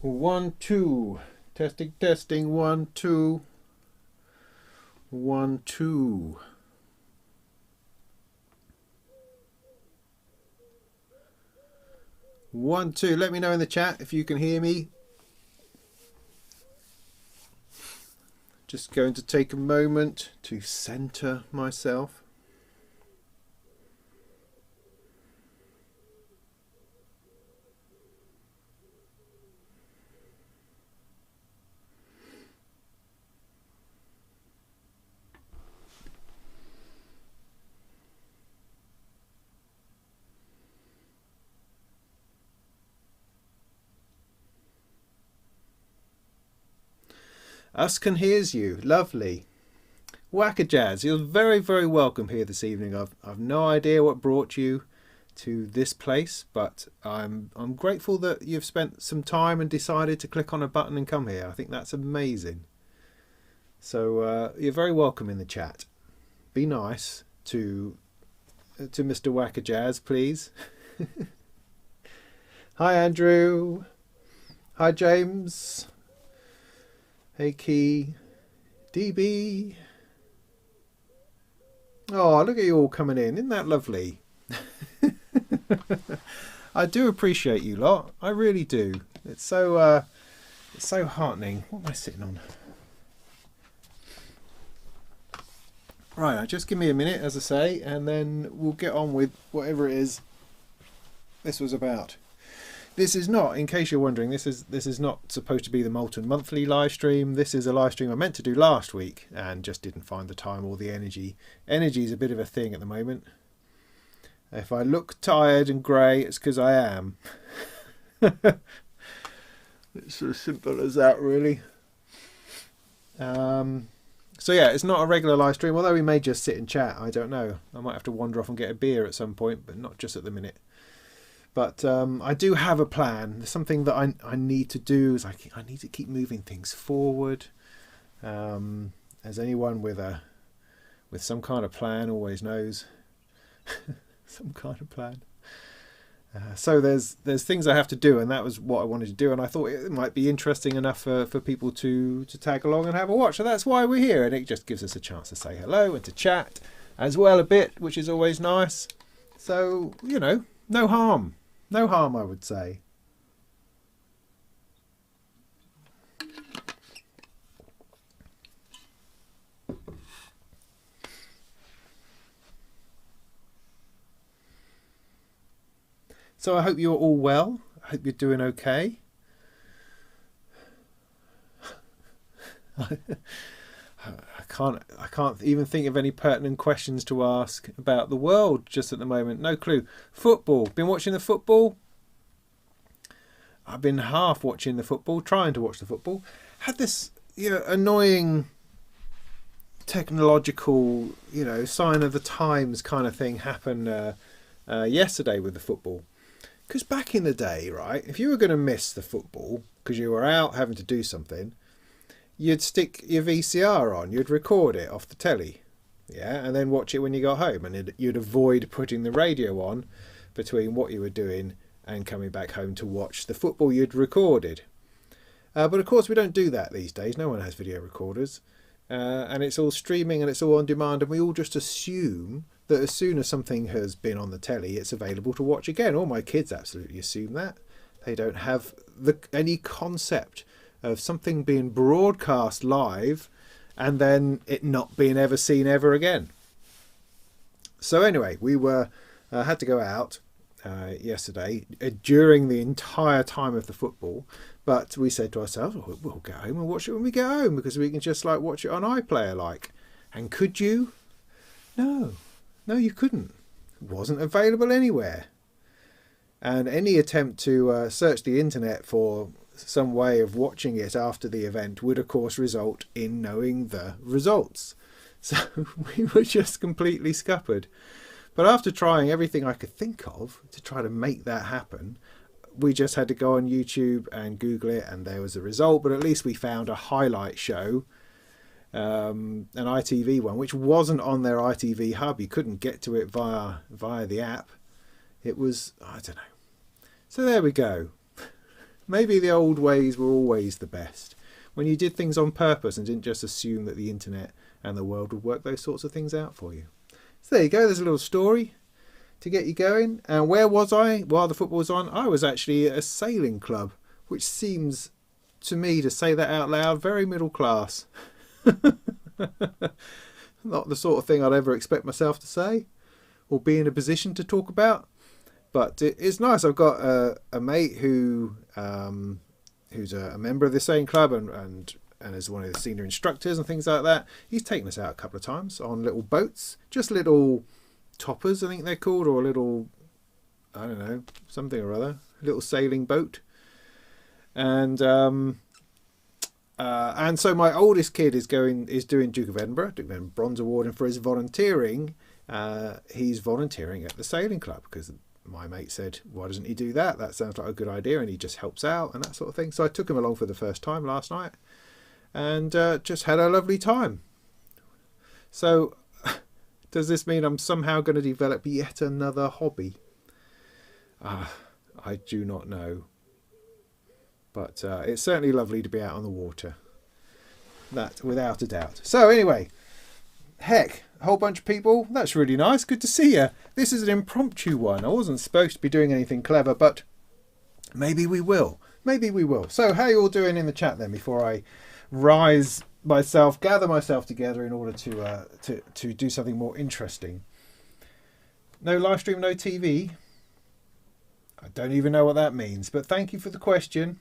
1, 2. Testing, testing. 1, 2. 1, 2. 1, 2. Let me know in the chat if you can hear me. Just going to take a moment to center myself. Uscan hears you. Lovely. Whack-a-jazz, you're very, very welcome here this evening. I've no idea what brought you to this place, but I'm grateful that you've spent some time and decided to click on a button and come here. I think that's amazing. So you're very welcome in the chat. Be nice to Mr. Whack-a-jazz, please. Hi, Andrew. Hi, James. Hey, Key. DB. Oh, look at you all coming in. Isn't that lovely? I do appreciate you lot. I really do. It's so heartening. What am I sitting on? Right, just give me a minute, as I say, and then we'll get on with whatever it is this was about. This is not, in case you're wondering, this is not supposed to be the Molten Monthly live stream. This is a live stream I meant to do last week and just didn't find the time or the energy. Energy is a bit of a thing at the moment. If I look tired and grey, it's because I am. It's as simple as that, really. So yeah, it's not a regular live stream, although we may just sit and chat. I don't know. I might have to wander off and get a beer at some point, but not just at the minute. But I do have a plan. There's something that I need to do. Is I need to keep moving things forward. As anyone with some kind of plan always knows, some kind of plan. So there's things I have to do, and that was what I wanted to do. And I thought it might be interesting enough for people to tag along and have a watch. So that's why we're here, and it just gives us a chance to say hello and to chat as well a bit, which is always nice. So no harm. No harm, I would say. So I hope you're all well. I hope you're doing okay. I can't even think of any pertinent questions to ask about the world just at the moment. No clue. Football. Been watching the football? I've been half watching the football, trying to watch the football. Had this, annoying technological, sign of the times kind of thing happen yesterday with the football. Because back in the day, right, if you were going to miss the football because you were out having to do something, you'd stick your VCR on, you'd record it off the telly, yeah, and then watch it when you got home, and you'd avoid putting the radio on between what you were doing and coming back home to watch the football you'd recorded. But of course we don't do that these days. No one has video recorders, and it's all streaming and it's all on demand, and we all just assume that as soon as something has been on the telly, it's available to watch again. All my kids absolutely assume that. They don't have any concept of something being broadcast live and then it not being ever seen ever again. So anyway, we had to go out yesterday during the entire time of the football, but we said to ourselves, we'll get home and watch it when we get home, because we can just watch it on iPlayer And could you? No, you couldn't. It wasn't available anywhere. And any attempt to search the internet for some way of watching it after the event would of course result in knowing the results. So we were just completely scuppered. But after trying everything I could think of to try to make that happen, we just had to go on YouTube and Google it, and there was a result. But at least we found a highlight show, an ITV one, which wasn't on their ITV hub. You couldn't get to it via the app. It was, I don't know. So there we go. Maybe the old ways were always the best. When you did things on purpose and didn't just assume that the internet and the world would work those sorts of things out for you. So there you go, there's a little story to get you going. And where was I while the football was on? I was actually at a sailing club, which seems to me, to say that out loud, very middle class. Not the sort of thing I'd ever expect myself to say or be in a position to talk about. But it's nice. I've got a mate who's a member of the sailing club and is one of the senior instructors and things like that. He's taken us out a couple of times on little boats, just little toppers, I think they're called, or a little, I don't know, something or other, a little sailing boat. And so my oldest kid is doing Duke of Edinburgh Bronze Award, and for his volunteering, he's volunteering at the sailing club because my mate said, why doesn't he do that? That sounds like a good idea, and he just helps out and that sort of thing. So I took him along for the first time last night and just had a lovely time. So does this mean I'm somehow going to develop yet another hobby? I do not know. But it's certainly lovely to be out on the water. That, without a doubt. So anyway, heck, a whole bunch of people. That's really nice. Good to see you. This is an impromptu one. I wasn't supposed to be doing anything clever, but maybe we will. Maybe we will. So how are you all doing in the chat then, before I gather myself together in order to do something more interesting? No live stream, no TV. I don't even know what that means, but thank you for the question.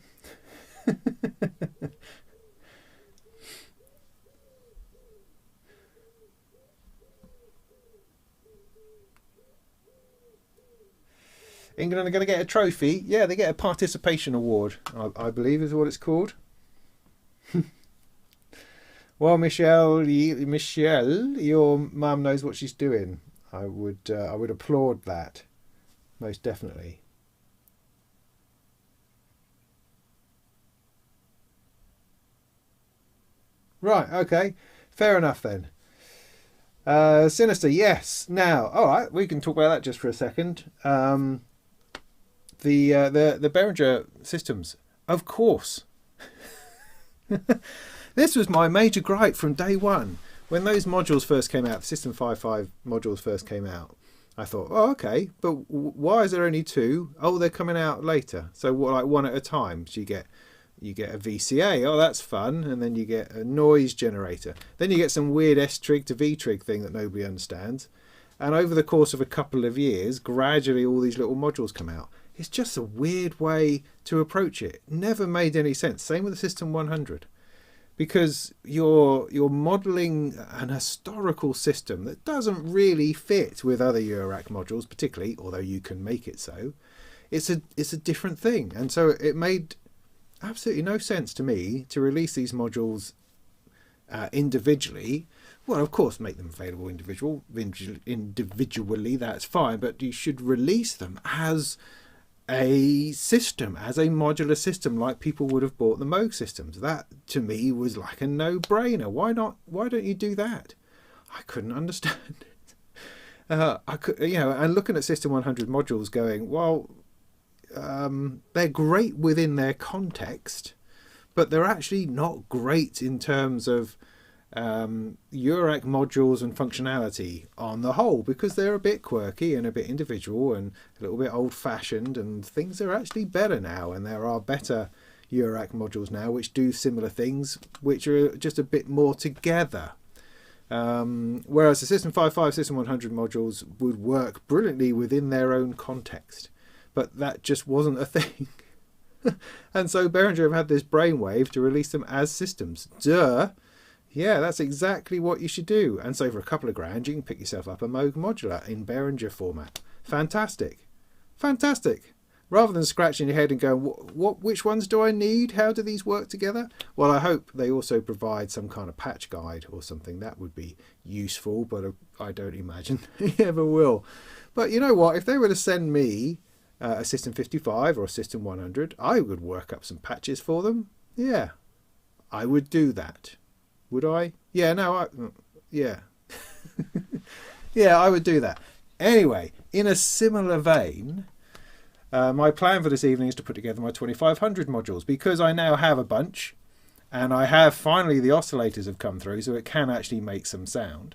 England are going to get a trophy. Yeah, they get a participation award, I believe is what it's called. Well, Michelle, your mum knows what she's doing. I would applaud that, most definitely. Right, okay, fair enough then. Sinister, yes. Now, all right, we can talk about that just for a second. The Behringer systems, of course. This was my major gripe from day one. When those modules first came out, the System 5.5 modules first came out, I thought, oh, okay, but why is there only two? Oh, they're coming out later. So what, like one at a time? So you get a VCA, oh that's fun, and then you get a noise generator. Then you get some weird S-trig to V-trig thing that nobody understands. And over the course of a couple of years, gradually all these little modules come out. It's just a weird way to approach it. Never made any sense. Same with the System 100. Because you're modelling an historical system that doesn't really fit with other Eurorack modules, particularly, although you can make it so. It's a different thing. And so it made absolutely no sense to me to release these modules individually. Well, of course, make them available individually, that's fine, but you should release them as a system, as a modular system, like people would have bought the Moog systems. That, to me, was like a no-brainer. Why not? Why don't you do that? I couldn't understand it. And looking at System 100 modules going, well, they're great within their context, but they're actually not great in terms of Eurorack modules and functionality on the whole, because they're a bit quirky and a bit individual and a little bit old-fashioned, and things are actually better now, and there are better Eurorack modules now which do similar things, which are just a bit more together. Whereas the System 5.5, System 100 modules would work brilliantly within their own context, but that just wasn't a thing. And so Behringer have had this brainwave to release them as systems. Duh! Yeah, that's exactly what you should do. And so for a couple of grand, you can pick yourself up a Moog modular in Behringer format. Fantastic. Fantastic. Rather than scratching your head and going, which ones do I need? How do these work together? Well, I hope they also provide some kind of patch guide or something. That would be useful, but I don't imagine they ever will. But you know what? If they were to send me a System 55 or a System 100, I would work up some patches for them. Yeah, I would do that. Would I? Yeah, no, yeah. Yeah, I would do that. Anyway, in a similar vein, My plan for this evening is to put together my 2500 modules, because I now have a bunch, and I have finally the oscillators have come through, so it can actually make some sound.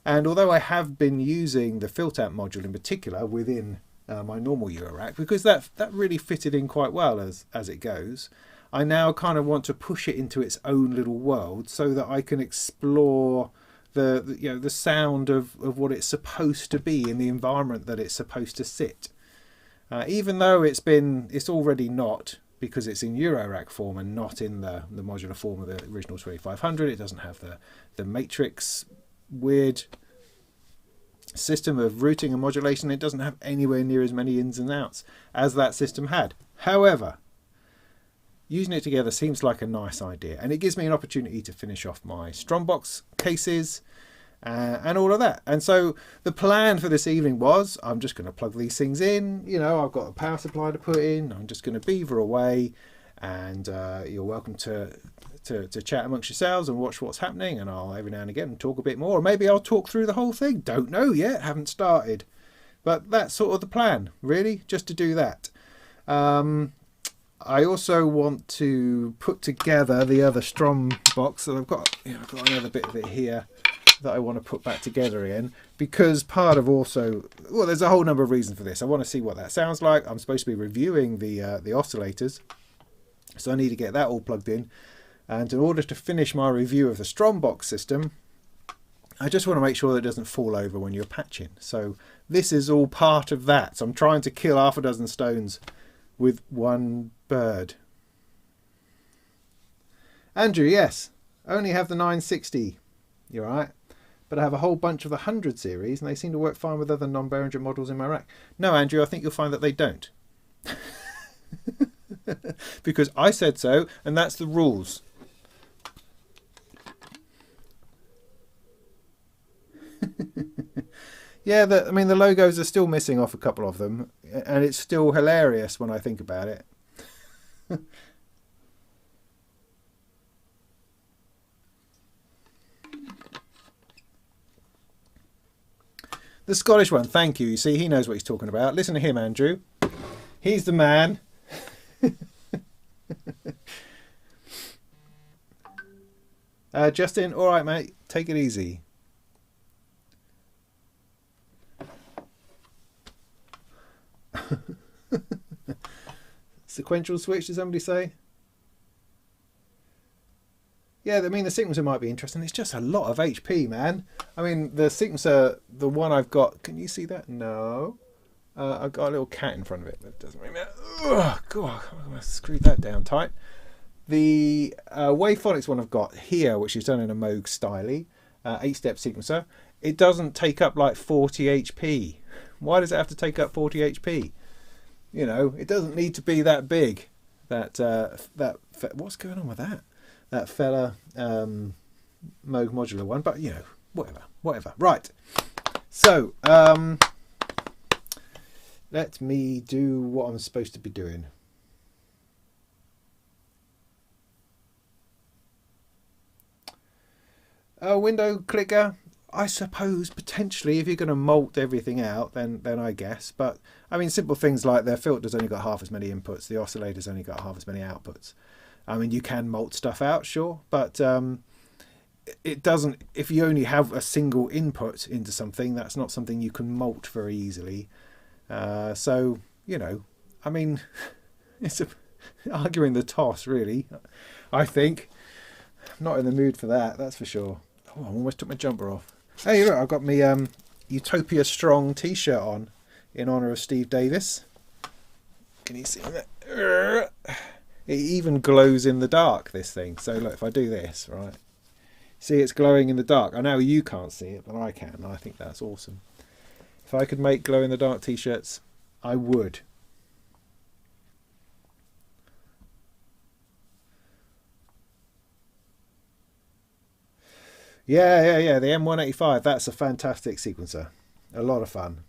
And although I have been using the filter amp module in particular within my normal Eurorack, because that really fitted in quite well as it goes, I now kind of want to push it into its own little world so that I can explore the sound of what it's supposed to be in the environment that it's supposed to sit. Even though it's already not, because it's in Eurorack form and not in the modular form of the original 2500. It doesn't have the matrix weird system of routing and modulation. It doesn't have anywhere near as many ins and outs as that system had. However, using it together seems like a nice idea, and it gives me an opportunity to finish off my Strombox cases and all of that. And so the plan for this evening was, I'm just going to plug these things in. You know, I've got a power supply to put in. I'm just going to beaver away, and you're welcome to chat amongst yourselves and watch what's happening, and I'll every now and again talk a bit more, or maybe I'll talk through the whole thing. Don't know yet, haven't started, but that's sort of the plan, really, just to do that. I also want to put together the other Strom box, so I've got another bit of it here that I want to put back together again, because part of also, well, there's a whole number of reasons for this. I want to see what that sounds like. I'm supposed to be reviewing the oscillators, so I need to get that all plugged in. And in order to finish my review of the Strombox system, I just want to make sure that it doesn't fall over when you're patching. So this is all part of that. So I'm trying to kill half a dozen stones with one bird. Andrew, yes, only have the 960. You're right. But I have a whole bunch of the 100 series, and they seem to work fine with other non-Behringer models in my rack. No, Andrew, I think you'll find that they don't. Because I said so, and that's the rules. Yeah, I mean, the logos are still missing off a couple of them, and it's still hilarious when I think about it. The Scottish one, thank you. You see, he knows what he's talking about. Listen to him, Andrew. He's the man. Justin, all right, mate. Take it easy. Sequential switch, did somebody say? Yeah, I mean, the sequencer might be interesting. It's just a lot of HP, man. I mean, the sequencer, the one I've got, can you see that? No. I've got a little cat in front of it. That doesn't really matter. Oh, God, I'm going to screw that down tight. The Wavephonics one I've got here, which is done in a Moog Styly, 8-step sequencer, it doesn't take up like 40 HP. Why does it have to take up 40 HP? You know, it doesn't need to be that big. What's going on with that? That fella Moog modular one, but you know, whatever. Right. So let me do what I'm supposed to be doing. Window clicker. I suppose potentially if you're going to mult everything out, then I guess. But I mean, simple things like their filter's only got half as many inputs, the oscillator's only got half as many outputs. I mean, you can mult stuff out, sure, but it doesn't. If you only have a single input into something, that's not something you can mult very easily. So you know, I mean, it's arguing the toss, really. I think I'm not in the mood for that. That's for sure. Oh, I almost took my jumper off. Hey, look, I've got my Utopia Strong T-shirt on in honour of Steve Davis. Can you see that? It even glows in the dark, this thing. So look, if I do this, right, see it's glowing in the dark. I know you can't see it, but I can, and I think that's awesome. If I could make glow-in-the-dark T-shirts, I would. Yeah, the M185, that's a fantastic sequencer. A lot of fun.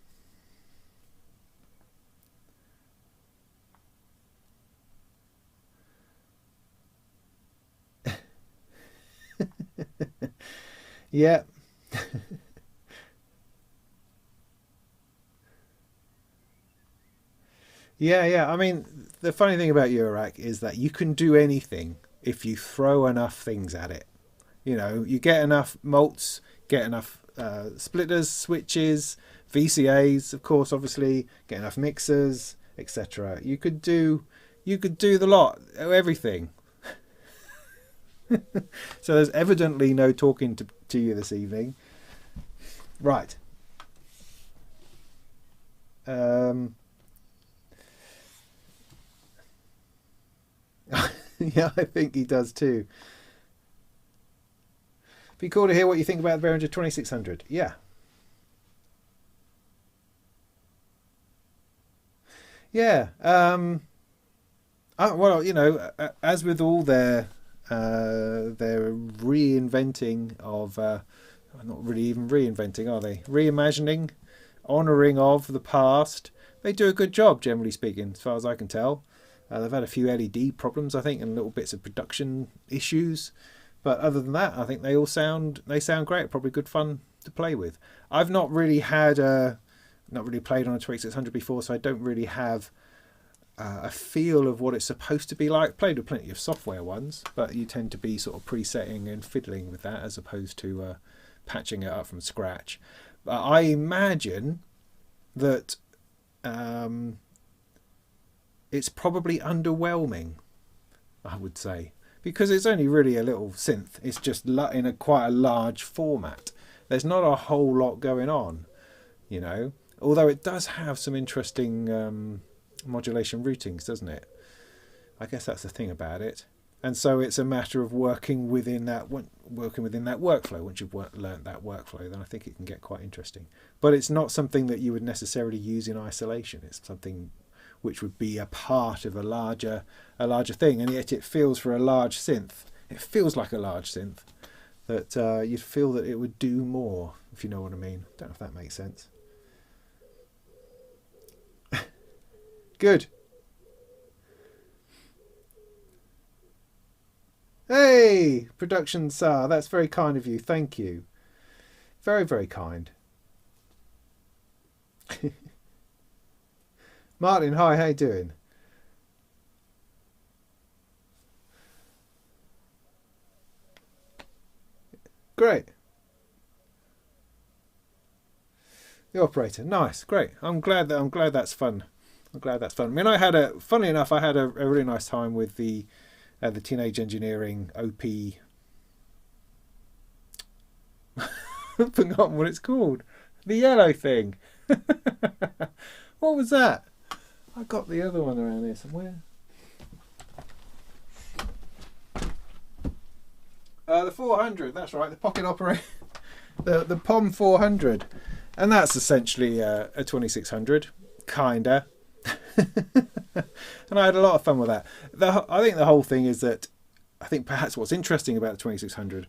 Yeah. Yeah. I mean, the funny thing about Eurorack is that you can do anything if you throw enough things at it. You know, you get enough mults, get enough splitters, switches, VCAs, of course, obviously, get enough mixers, etc. You could do the lot, everything. So there's evidently no talking to you this evening. Right. Yeah, I think he does too. Be cool to hear what you think about the Behringer 2600. Yeah. Yeah. Well, you know, as with all their reinventing of, not really even reinventing, are they? Reimagining, honouring of the past. They do a good job, generally speaking, as far as I can tell. They've had a few LED problems, I think, and little bits of production issues. But other than that, I think they sound great. Probably good fun to play with. I've not really played on a 2600 before, so I don't really have a feel of what it's supposed to be like. Played with plenty of software ones, but you tend to be sort of presetting and fiddling with that as opposed to patching it up from scratch. But I imagine that it's probably underwhelming, I would say, because it's only really a little synth. It's just in quite a large format. There's not a whole lot going on, you know, although it does have some interesting modulation routings, doesn't it? I guess that's the thing about it. And so it's a matter of working within that workflow. Once you've learnt that workflow, then I think it can get quite interesting. But it's not something that you would necessarily use in isolation. It's something which would be a part of a larger thing, and yet it feels, for a large synth, it feels like a large synth, that you'd feel that it would do more, if you know what I mean. Don't know if that makes sense. Good. Hey, Production Sar, that's very kind of you. Thank you. Very, very kind. Martin, hi, how you doing? Great. The operator, nice, great. I'm glad that's fun. I'm glad that's fun. I mean, funnily enough, I had a really nice time with the Teenage Engineering OP. I've forgotten what it's called. The yellow thing. What was that? I got the other one around here somewhere. The 400, that's right, the pocket operator, the POM 400, and that's essentially a 2600, kinda. And I had a lot of fun with that. I think the whole thing is that, I think perhaps what's interesting about the 2600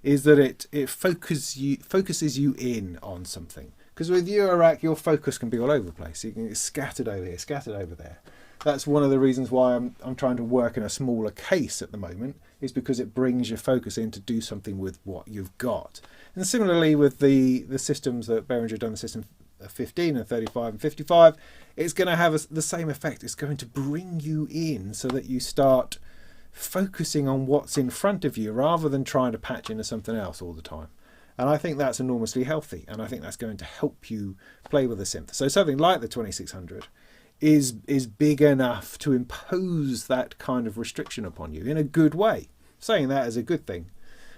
is that it focuses you in on something. Because with Eurorack, your focus can be all over the place. You can get scattered over here, scattered over there. That's one of the reasons why I'm trying to work in a smaller case at the moment, is because it brings your focus in to do something with what you've got. And similarly with the systems that Behringer done, the system 15 and 35 and 55, it's going to have the same effect. It's going to bring you in so that you start focusing on what's in front of you rather than trying to patch into something else all the time. And I think that's enormously healthy, and I think that's going to help you play with a synth. So something like the 2600 is big enough to impose that kind of restriction upon you in a good way. Saying that is a good thing.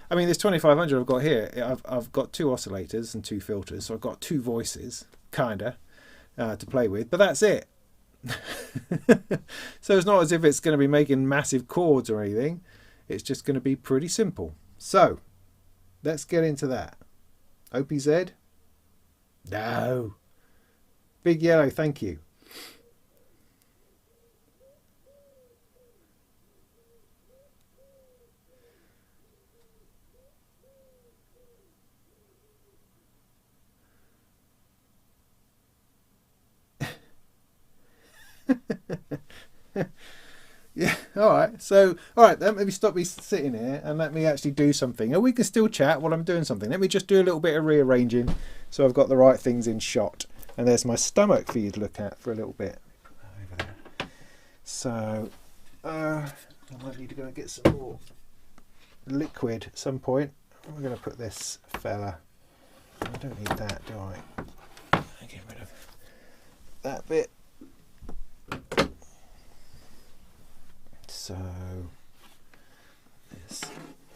I mean, this 2500 I've got here, I've got two oscillators and two filters, so I've got two voices, kinda, to play with, but that's it. So it's not as if it's going to be making massive chords or anything. It's just going to be pretty simple. So let's get into that. OPZ? No. Big Yellow, thank you. Yeah, all right. So, all right, then maybe stop me sitting here and let me actually do something. And we can still chat while I'm doing something. Let me just do a little bit of rearranging so I've got the right things in shot. And there's my stomach for you to look at for a little bit. Over there. So I might need to go and get some more liquid at some point. We're going to put this fella. I don't need that, do I? I'll get rid of that bit. So this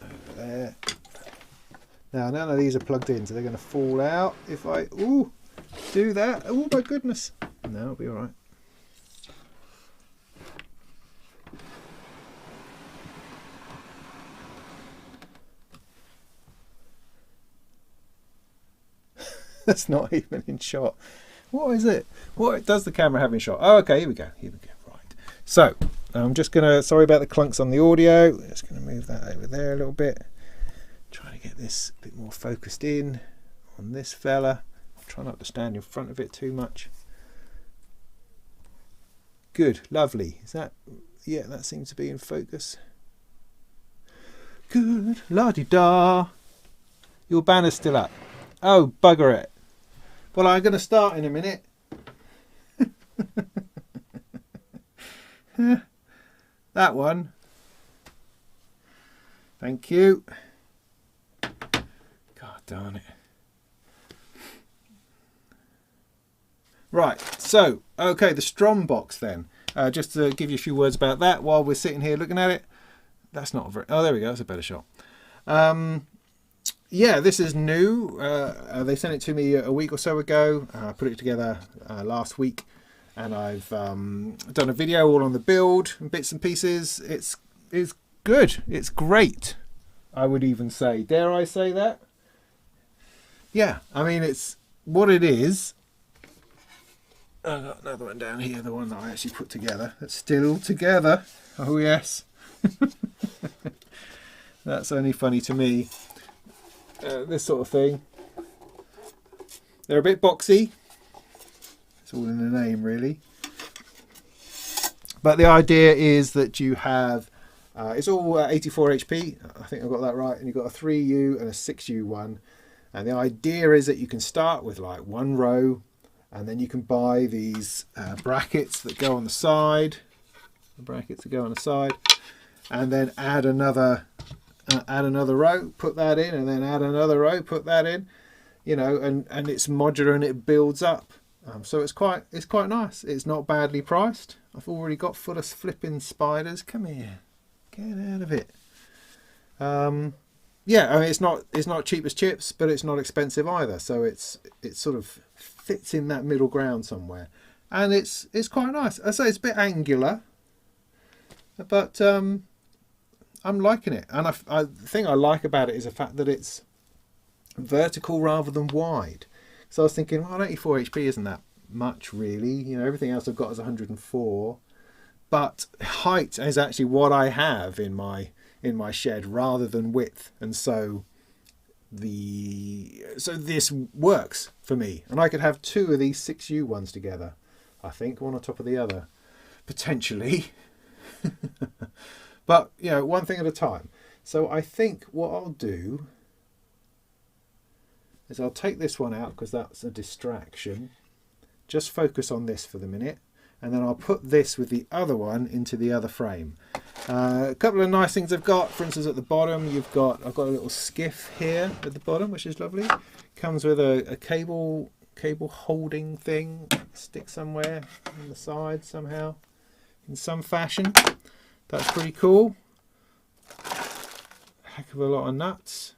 over there. Now none of these are plugged in, so they're going to fall out if I do that. Oh my goodness! No, it'll be all right. That's not even in shot. What is it? What does the camera have in shot? Oh, okay, here we go. Here we go. Right. So I'm just gonna. Sorry about the clunks on the audio. Just gonna move that over there a little bit. Trying to get this a bit more focused in on this fella. Try not to stand in front of it too much. Good, lovely. Is that? Yeah, that seems to be in focus. Good, la-di-da. Your banner's still up. Oh, bugger it. Well, I'm going to start in a minute. That one. Thank you. God darn it. Right, so, okay, the Strom box then. Just to give you a few words about that while we're sitting here looking at it. That's not very... Oh, there we go. That's a better shot. Yeah, this is new. They sent it to me a week or so ago. I put it together last week, and I've done a video all on the build and bits and pieces. It's good. It's great, I would even say. Dare I say that? Yeah, I mean, it's what it is. I've got another one down here, the one that I actually put together. It's still together. Oh, yes. That's only funny to me. This sort of thing. They're a bit boxy. It's all in the name, really. But the idea is that you have, it's all 84 HP. I think I've got that right. And you've got a 3U and a 6U one. And the idea is that you can start with like one row, and then you can buy these brackets that go on the side. The brackets that go on the side. And then add another row, put that in, and then add another row, put that in, you know, and it's modular and it builds up. So it's quite nice. It's not badly priced. I've already got full of flipping spiders. Come here, get out of it. Yeah, I mean it's not cheap as chips, but it's not expensive either. So it sort of fits in that middle ground somewhere, and it's quite nice. I say it's a bit angular, but I'm liking it, and the thing I like about it is the fact that it's vertical rather than wide. So I was thinking, well, 84 HP isn't that much really. You know, everything else I've got is 104, but height is actually what I have in my shed rather than width, and so this works for me. And I could have two of these 6U ones together. I think one on top of the other, potentially. But, you know, one thing at a time. So I think what I'll do is I'll take this one out because that's a distraction. Just focus on this for the minute. And then I'll put this with the other one into the other frame. A couple of nice things I've got. For instance, at the bottom, I've got a little skiff here at the bottom, which is lovely. Comes with a cable holding thing. Stick somewhere on the side somehow. In some fashion. That's pretty cool. Heck of a lot of nuts.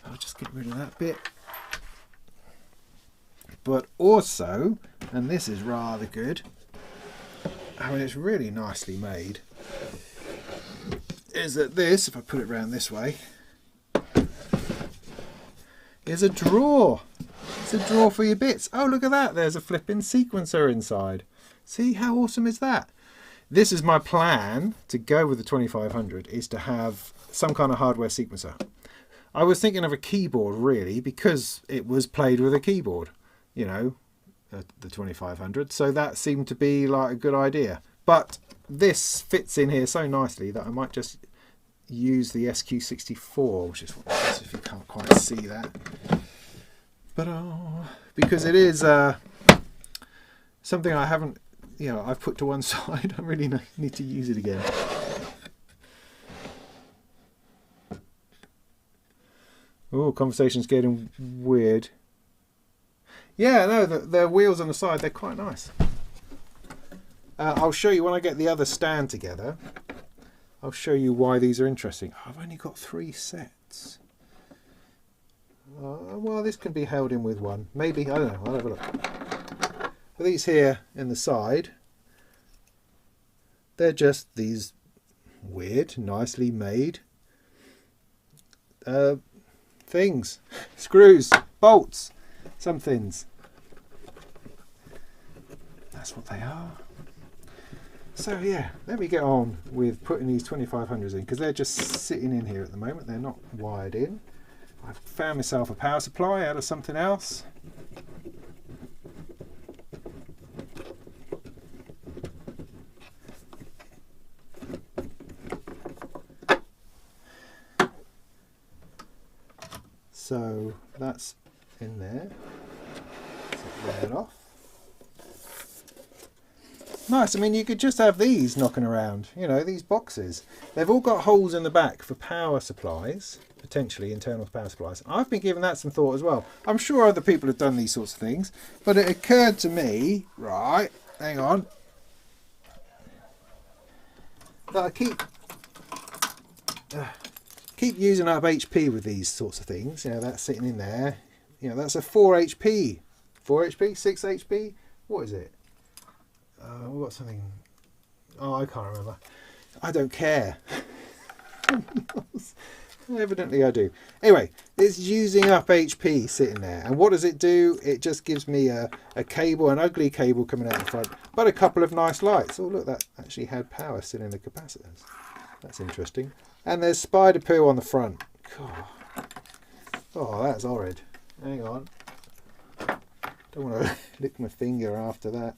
I'll just get rid of that bit. But also, and this is rather good, I mean it's really nicely made, is that this, if I put it around this way, is a drawer. It's a drawer for your bits. Oh, look at that. There's a flipping sequencer inside. See, how awesome is that? This is my plan to go with the 2500, is to have some kind of hardware sequencer. I was thinking of a keyboard really, because it was played with a keyboard, you know, the 2500. So that seemed to be like a good idea. But this fits in here so nicely that I might just use the SQ64, which is what it is, if you can't quite see that. But because it is something I haven't, you know, I've put to one side. I really need to use it again. Oh, conversation's getting weird. Yeah, no, the wheels on the side, they're quite nice. I'll show you when I get the other stand together. I'll show you why these are interesting. Oh, I've only got 3 sets. Well, this can be held in with one. Maybe, I don't know, I'll have a look. But these here in the side, they're just these weird, nicely made things. Screws, bolts, some things. That's what they are. So yeah, let me get on with putting these 2500s in, because they're just sitting in here at the moment. They're not wired in. I've found myself a power supply out of something else. So that's in there. Set that off. Nice. I mean, you could just have these knocking around, you know, these boxes. They've all got holes in the back for power supplies, potentially internal power supplies. I've been giving that some thought as well. I'm sure other people have done these sorts of things, but it occurred to me, right, hang on, that I keep using up HP with these sorts of things. You know, that's sitting in there. You know, that's a 4 HP. 4 HP? 6 HP? What is it? We've got something. Oh, I can't remember. I don't care. Evidently I do. Anyway, it's using up HP sitting there. And what does it do? It just gives me a cable, an ugly cable coming out the front, but a couple of nice lights. Oh, look, that actually had power still in the capacitors. That's interesting. And there's spider poo on the front. God. Oh, that's horrid. Hang on. Don't want to lick my finger after that.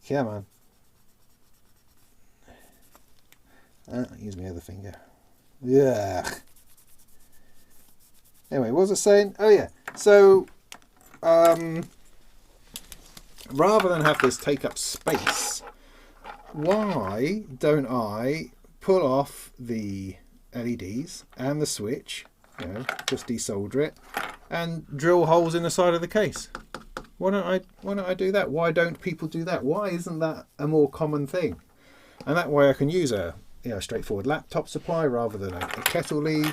Come on. Use my other finger. Yeah. Anyway, what was I saying? Oh yeah. So, rather than have this take up space, why don't I pull off the LEDs and the switch, you know, just desolder it, and drill holes in the side of the case? Why don't I do that? Why don't people do that? Why isn't that a more common thing? And that way I can use a, you know, straightforward laptop supply rather than a kettle lead,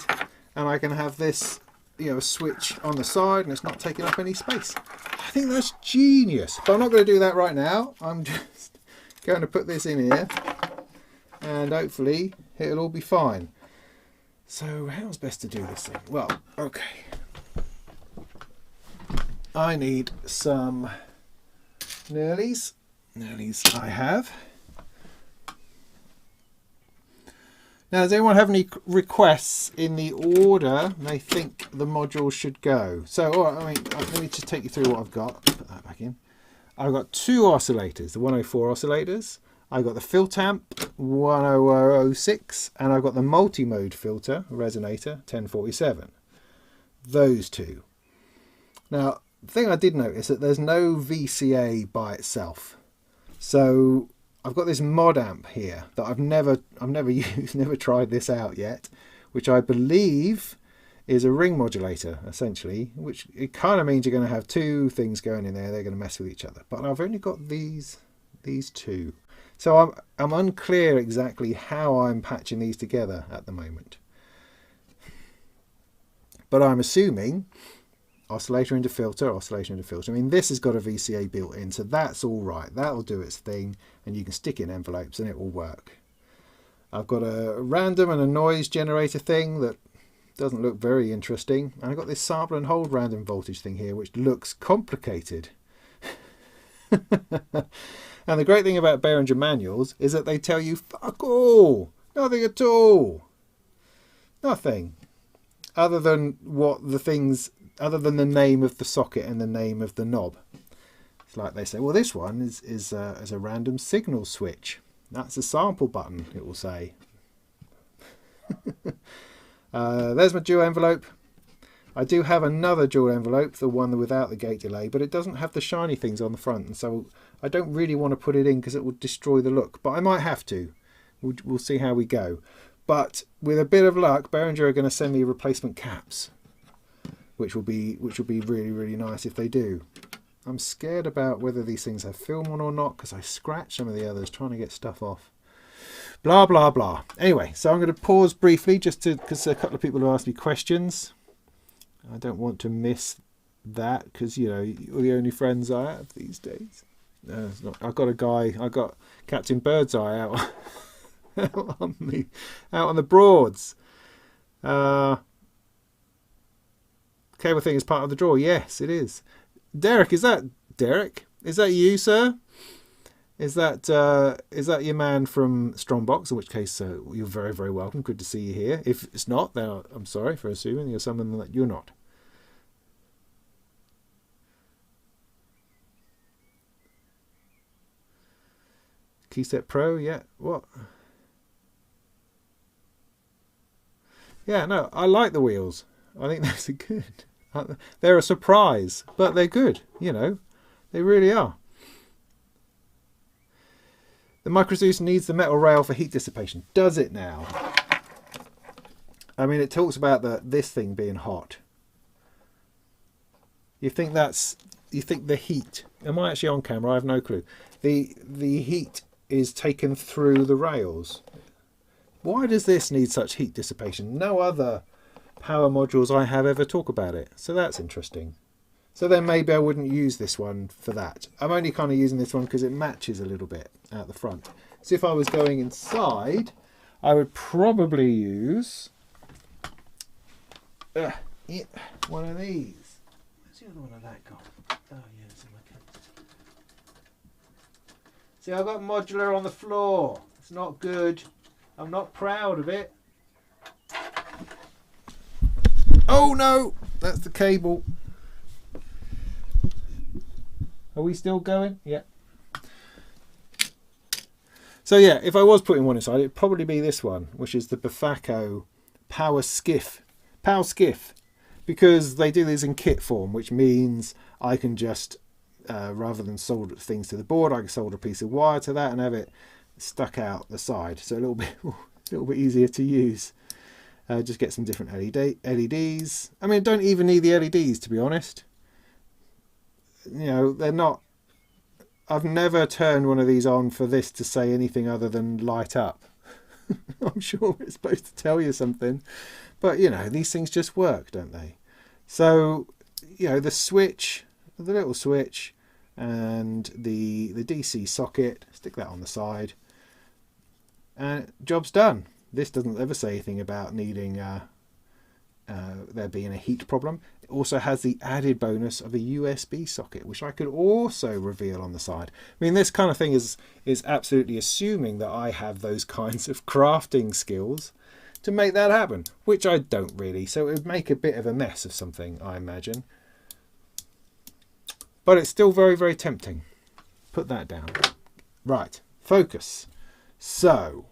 and I can have this, you know, switch on the side and it's not taking up any space. I think that's genius, but I'm not going to do that right now. I'm just going to put this in here and hopefully it'll all be fine. So how's best to do this thing? Well, okay. I need some knurlies. Knurlies I have. Now, does anyone have any requests in the order they think the modules should go? So, all right, let me just take you through what I've got. Put that back in. I've got 2 oscillators, the 104 oscillators. I've got the Filtamp 10006, and I've got the multi-mode filter resonator 1047. Those 2. Now, the thing I did notice that there's no VCA by itself. So I've got this mod amp here that I've never used, never tried this out yet, which I believe is a ring modulator essentially, which it kind of means you're going to have 2 things going in there. They're going to mess with each other. But I've only got these 2. So I'm unclear exactly how I'm patching these together at the moment. But I'm assuming oscillator into filter, oscillation into filter. I mean, this has got a VCA built in, so that's all right. That'll do its thing, and you can stick in envelopes and it will work. I've got a random and a noise generator thing that doesn't look very interesting. And I've got this sample and hold random voltage thing here, which looks complicated. And the great thing about Behringer manuals is that they tell you fuck all, nothing at all. Nothing. Other than what the things, other than the name of the socket and the name of the knob. It's like they say, well, this one is a random signal switch. That's a sample button, it will say. There's my duo envelope. I do have another dual envelope, the one without the gate delay, but it doesn't have the shiny things on the front, and so I don't really want to put it in because it will destroy the look, but I might have to. We'll see how we go. But with a bit of luck, Behringer are going to send me replacement caps, which will be really, really nice if they do. I'm scared about whether these things have film on or not because I scratched some of the others trying to get stuff off. Blah, blah, blah. Anyway, so I'm going to pause briefly just because a couple of people have asked me questions. I don't want to miss that because, you know, you're the only friends I have these days. No, it's not. I got Captain Birdseye out, out on the Broads. Cable thing is part of the draw. Yes, it is. Derek, is that you, sir? Is that your man from Strongbox? In which case, you're very, very welcome. Good to see you here. If it's not, then I'm sorry for assuming you're someone that you're not. Keyset Pro, yeah. What? Yeah, no, I like the wheels. I think those are good. They're a surprise, but they're good. You know, they really are. The Micro Zeus needs the metal rail for heat dissipation. Does it now? I mean, it talks about this thing being hot. You think the heat? Am I actually on camera? I have no clue. The heat is taken through the rails. Why does this need such heat dissipation? No other power modules I have ever talk about it. So that's interesting. So then maybe I wouldn't use this one for that. I'm only kind of using this one because it matches a little bit out the front. So if I was going inside, I would probably use one of these. Where's the other one of that gone? Oh yeah, it's in my case. See, I've got modular on the floor. It's not good. I'm not proud of it. Oh no, that's the cable. Are we still going? Yeah. So yeah, if I was putting one inside, it'd probably be this one, which is the Befacco Power Skiff, because they do these in kit form, which means I can just, rather than solder things to the board, I can solder a piece of wire to that and have it stuck out the side, so a little bit easier to use. Just get some different LEDs. I mean, don't even need the LEDs, to be honest. You know, they're not. I've never turned one of these on for this to say anything other than light up. I'm sure it's supposed to tell you something, but you know, these things just work, don't they? So, you know, the switch, the little switch, and the DC socket, stick that on the side, and job's done. This doesn't ever say anything about needing there being a heat problem. It also has the added bonus of a USB socket, which I could also reveal on the side. I mean, this kind of thing is absolutely assuming that I have those kinds of crafting skills to make that happen, which I don't really. So it would make a bit of a mess of something, I imagine. But it's still very, very tempting. Put that down. Right, focus. So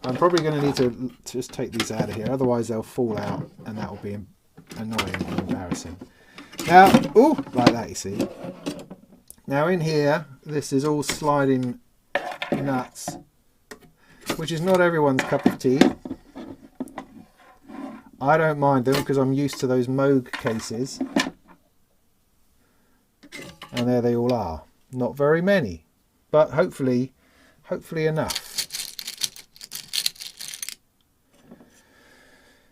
I'm probably going to need to just take these out of here, otherwise they'll fall out and that will be annoying and embarrassing. Now, ooh, like that, you see. Now in here, this is all sliding nuts, which is not everyone's cup of tea. I don't mind them because I'm used to those Moog cases. And there they all are. Not very many, but hopefully enough.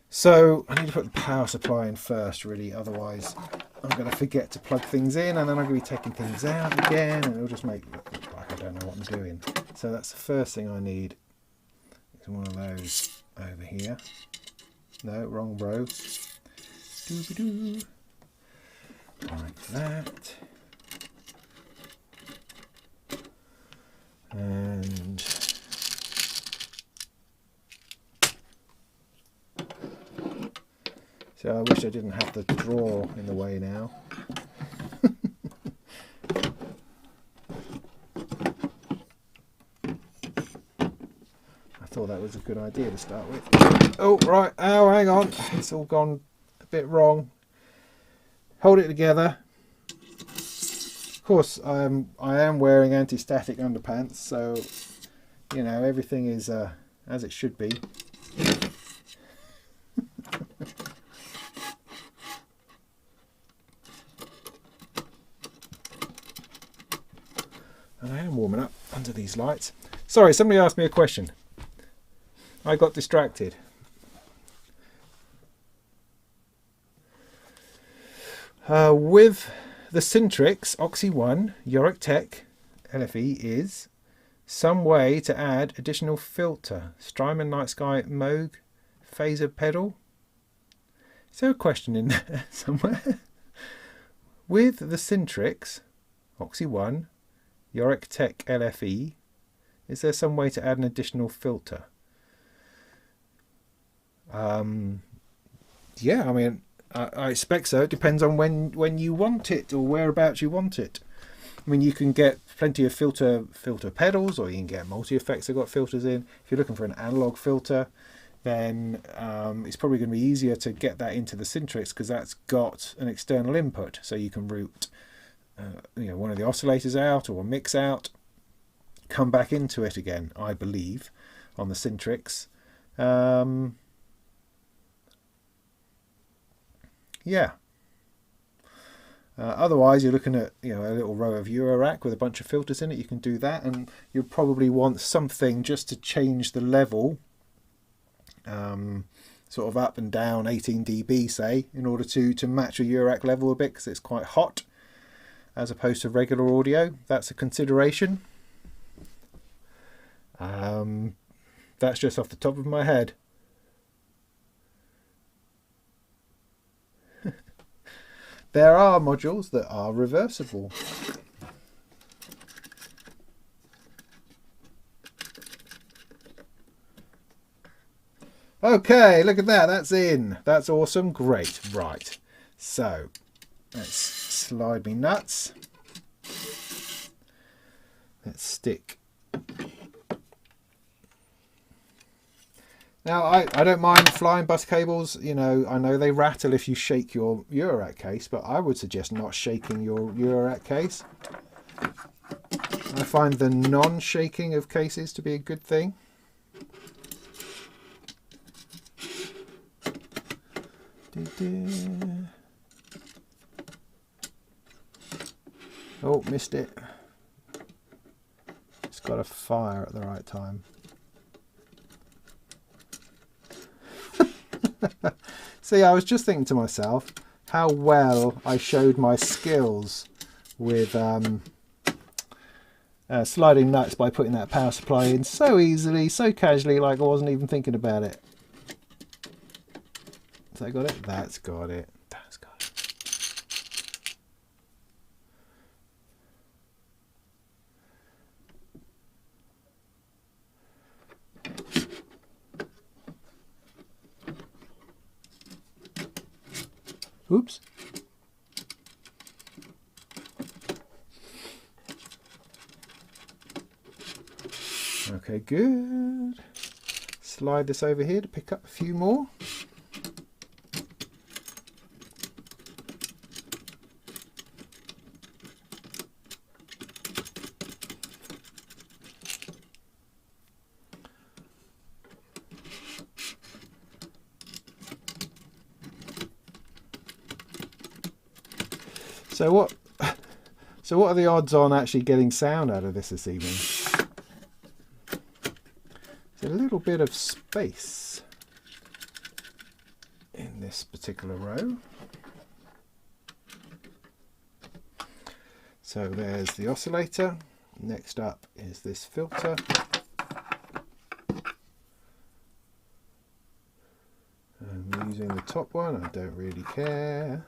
So I need to put the power supply in first, really, otherwise I'm going to forget to plug things in and then I'm going to be taking things out again and it'll just make it look like I don't know what I'm doing. So that's the first thing I need. It's one of those over here. No, wrong row. Doo-ba-doo. Like that. And so I wish I didn't have the drawer in the way now. I thought that was a good idea to start with. Oh, right. Oh, hang on. It's all gone a bit wrong. Hold it together. Of course, I am wearing anti-static underpants, so, you know, everything is as it should be. And I am warming up under these lights. Sorry, somebody asked me a question. I got distracted. With the Syntrix Oxy 1 Yorick Tech LFE is some way to add additional filter. Strymon Night Sky Moog phaser pedal. Is there a question in there somewhere? With the Syntrix Oxy 1 Yorick Tech LFE, is there some way to add an additional filter? Yeah, I mean, I expect so. It depends on when you want it or whereabouts you want it. I mean, you can get plenty of filter pedals, or you can get multi-effects that got filters in. If you're looking for an analog filter, then it's probably going to be easier to get that into the Syntrix because that's got an external input, so you can route you know, one of the oscillators out or a mix out, come back into it again, I believe, on the Syntrix. Yeah. Otherwise, you're looking at, you know, a little row of Eurorack with a bunch of filters in it. You can do that, and you'll probably want something just to change the level, sort of up and down 18 dB, say, in order to match a Eurorack level a bit because it's quite hot, as opposed to regular audio. That's a consideration. That's just off the top of my head. There are modules that are reversible. Okay, look at that. That's in. That's awesome. Great. Right. So, let's slide me nuts. Let's stick. Now, I don't mind flying bus cables. You know, I know they rattle if you shake your Eurorack case, but I would suggest not shaking your Eurorack case. I find the non-shaking of cases to be a good thing. Oh, missed it. It's got a fire at the right time. See, I was just thinking to myself how well I showed my skills with sliding nuts by putting that power supply in so easily, so casually, like I wasn't even thinking about it. Has that got it? That's got it. That's got it. Oops. Okay, good. Slide this over here to pick up a few more. So what are the odds on actually getting sound out of this evening? There's a little bit of space in this particular row. So there's the oscillator. Next up is this filter. I'm using the top one, I don't really care.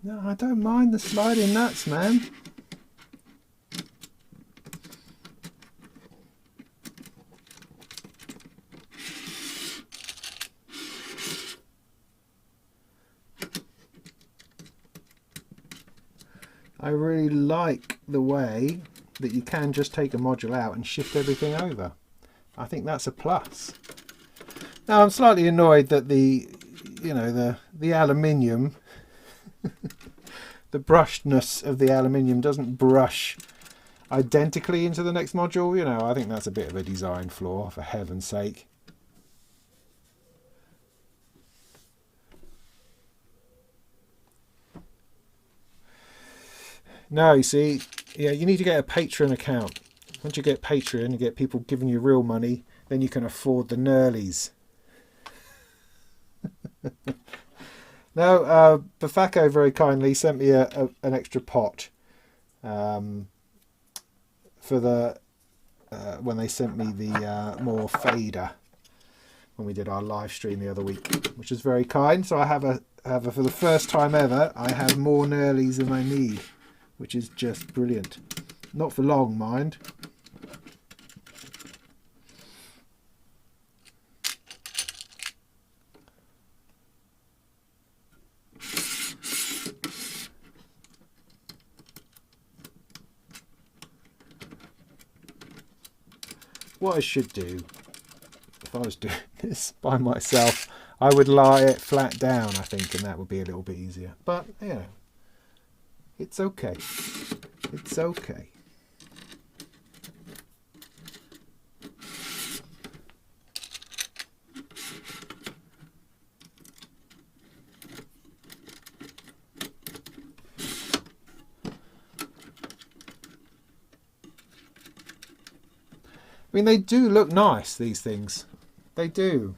No, I don't mind the sliding nuts, man. I really like the way that you can just take a module out and shift everything over. I think that's a plus. Now I'm slightly annoyed that the aluminium, the brushedness of the aluminium doesn't brush identically into the next module. You know, I think that's a bit of a design flaw, for heaven's sake. No, you see, yeah, you need to get a Patreon account. Once you get Patreon, you get people giving you real money, then you can afford the Nurlies. No, Bafako very kindly sent me an extra pot for the when they sent me the more fader when we did our live stream the other week, which was very kind. So I have a for the first time ever, I have more Nurlies than I need, which is just brilliant. Not for long, mind. What I should do, if I was doing this by myself, I would lie it flat down, I think, and that would be a little bit easier. But, you know, it's okay. It's okay. I mean, they do look nice, these things. They do.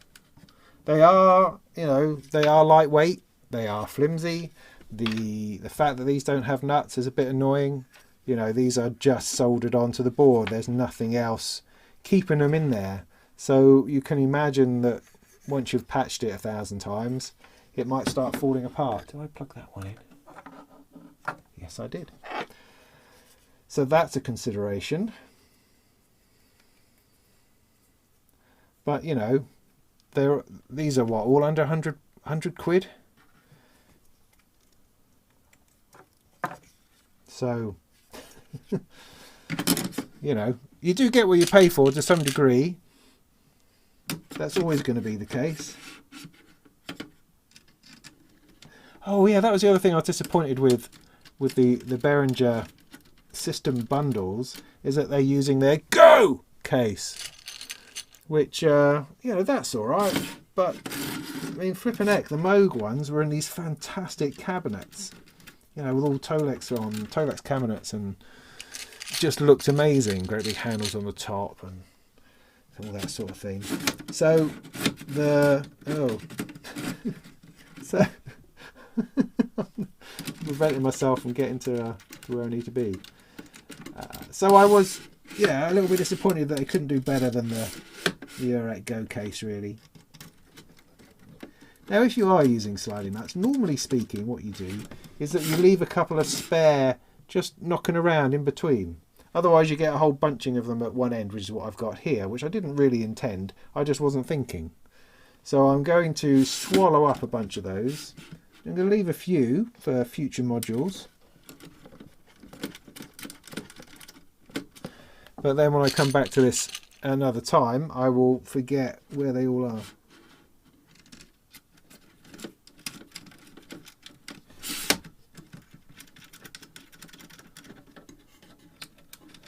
They are, you know, they are lightweight. They are flimsy. The fact that these don't have nuts is a bit annoying. You know, these are just soldered onto the board. There's nothing else keeping them in there. So you can imagine that once you've patched it 1,000 times, it might start falling apart. Did I plug that one in? Yes, I did. So that's a consideration. But, you know, these are what, all under 100 quid? So, you know, you do get what you pay for to some degree. That's always going to be the case. Oh yeah, that was the other thing I was disappointed with the Behringer system bundles, is that they're using their Go case. Which, you know, that's all right. But, I mean, flipping heck, the Moog ones were in these fantastic cabinets. You know, with all Tolex cabinets, and just looked amazing. Great big handles on the top and all that sort of thing. So, so, I'm preventing myself from getting to where I need to be. So I was, yeah, a little bit disappointed that they couldn't do better than the Eurek Go case, really. Now, if you are using sliding nuts, normally speaking, what you do is that you leave a couple of spare just knocking around in between. Otherwise, you get a whole bunching of them at one end, which is what I've got here, which I didn't really intend. I just wasn't thinking. So I'm going to swallow up a bunch of those. I'm going to leave a few for future modules. But then when I come back to this another time, I will forget where they all are.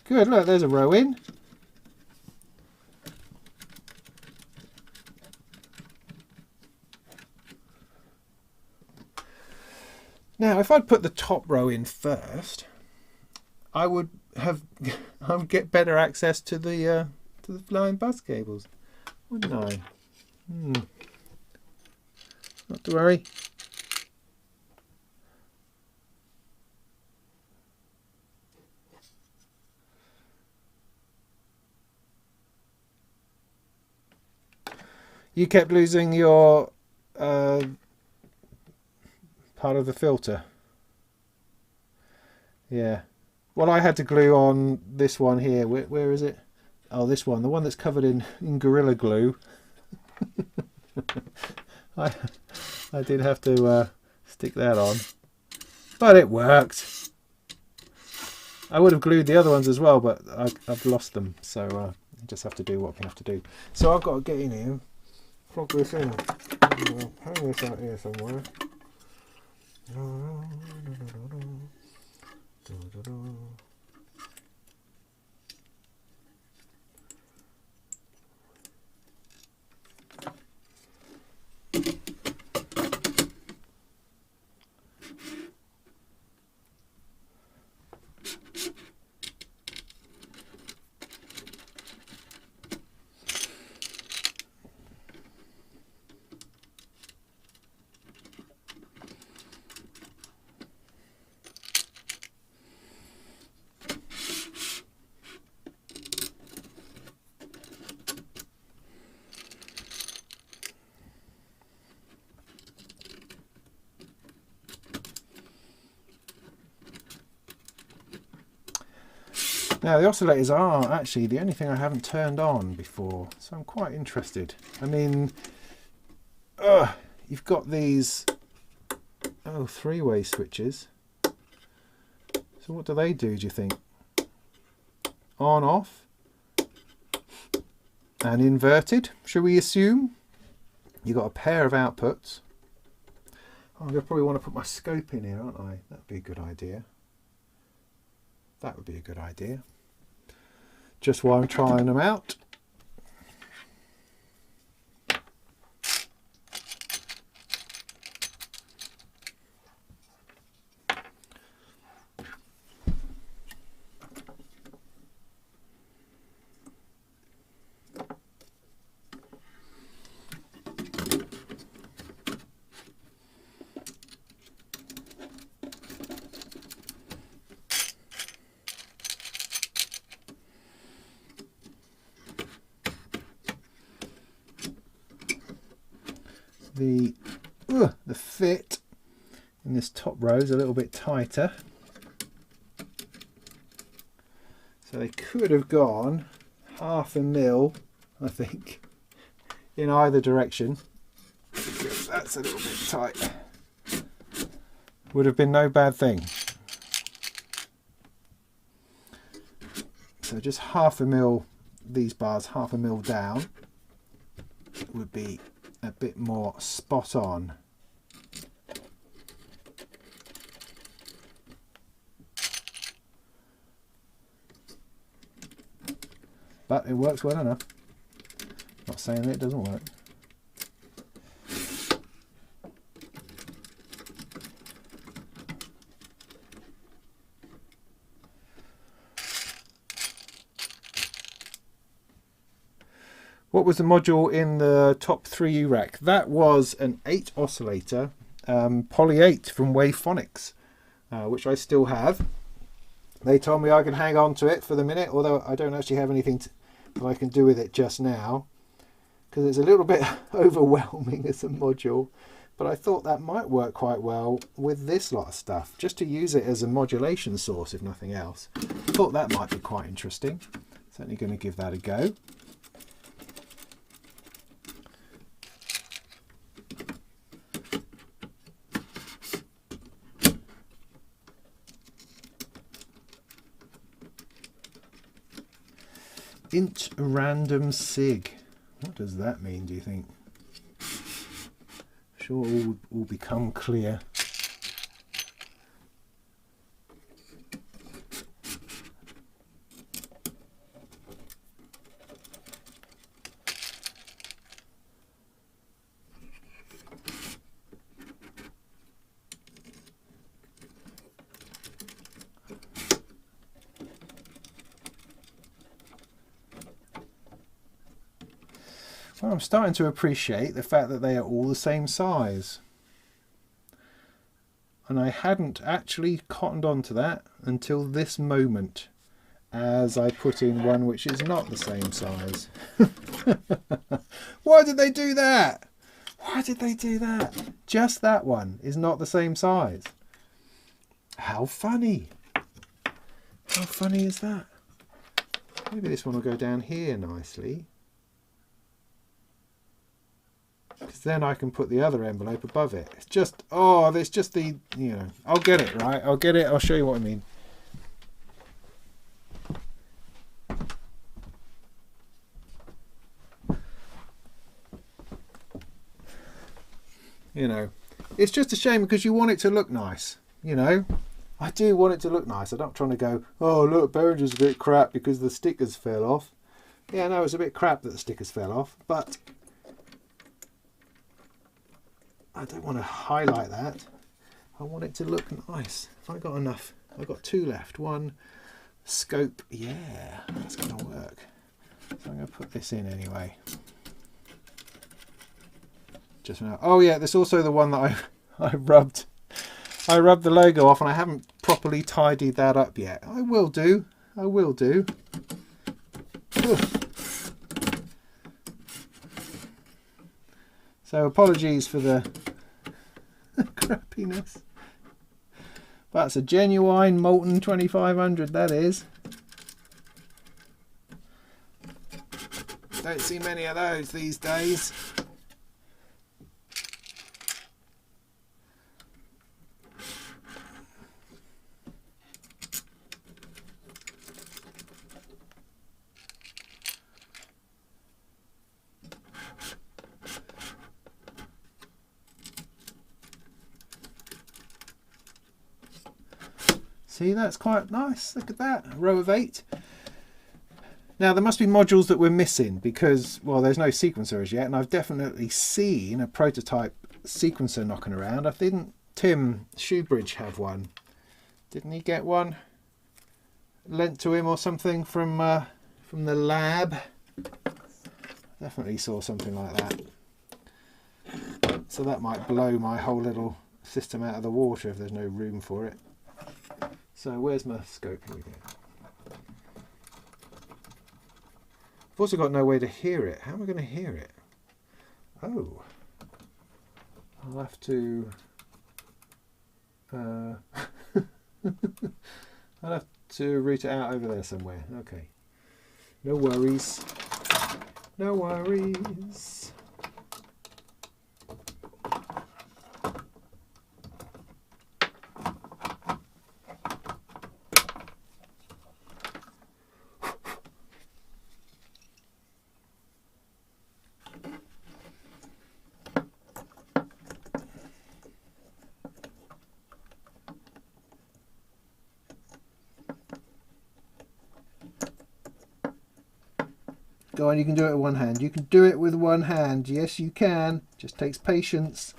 Good, look, there's a row in. Now, if I'd put the top row in first, I would get better access to the flying bus cables, wouldn't I? Not to worry. You kept losing your part of the filter. Yeah. Well, I had to glue on this one here. Where is it? Oh, this one. The one that's covered in Gorilla Glue. I did have to stick that on. But it worked. I would have glued the other ones as well, but I've lost them. So I just have to do what we have to do. So I've got to get in here. Plug this in. Hang this out here somewhere. Now the oscillators are actually the only thing I haven't turned on before, so I'm quite interested. I mean, you've got these three-way switches. So what do they do you think? On, off, and inverted, should we assume? You've got a pair of outputs. I'm going to probably want to put my scope in here, aren't I? That'd be a good idea. That would be a good idea. Just while I'm trying them out. The fit in this top row is a little bit tighter, so they could have gone 1/2 mil, I think, in either direction. That's a little bit tight. Would have been no bad thing. So just 1/2 mil, these bars 1/2 mil down would be a bit more spot on. But it works well enough. Not saying that it doesn't work. What was the module in the top 3U rack? That was an 8 oscillator, Poly 8 from Waveform, which I still have. They told me I can hang on to it for the minute, although I don't actually have anything that I can do with it just now, because it's a little bit overwhelming as a module. But I thought that might work quite well with this lot of stuff, just to use it as a modulation source, if nothing else. I thought that might be quite interesting. Certainly going to give that a go. Int random sig. What does that mean, do you think? I'm sure it will become clear. Well, I'm starting to appreciate the fact that they are all the same size. And I hadn't actually cottoned on to that until this moment, as I put in one which is not the same size. Why did they do that? Why did they do that? Just that one is not the same size. How funny. How funny is that? Maybe this one will go down here nicely. Because then I can put the other envelope above it. It's just, oh, it's just the, you know, I'll get it, right? I'll get it. I'll show you what I mean. You know, it's just a shame because you want it to look nice, you know. I do want it to look nice. I'm not trying to go, oh, look, Behringer's a bit crap because the stickers fell off. Yeah, no, it's a bit crap that the stickers fell off, but I don't want to highlight that. I want it to look nice. Have I got enough? I've got two left. One scope. Yeah, that's going to work. So I'm going to put this in anyway. Just now. Oh yeah, there's also the one that I rubbed the logo off and I haven't properly tidied that up yet. I will do. I will do. Ugh. So apologies for the crappiness. That's a genuine Molten 2500, that is. Don't see many of those these days. See, that's quite nice. Look at that, a row of 8. Now there must be modules that we're missing because, well, there's no sequencer as yet, and I've definitely seen a prototype sequencer knocking around. I didn't Tim Shoebridge have one? Didn't he get one lent to him or something from the lab? Definitely saw something like that. So that might blow my whole little system out of the water if there's no room for it. So where's my scope? Here we go. I've also got no way to hear it. How am I going to hear it? Oh, I'll have to. I'll have to route it out over there somewhere. Okay. No worries. No worries. Go on, you can do it with one hand. You can do it with one hand. Yes, you can. Just takes patience.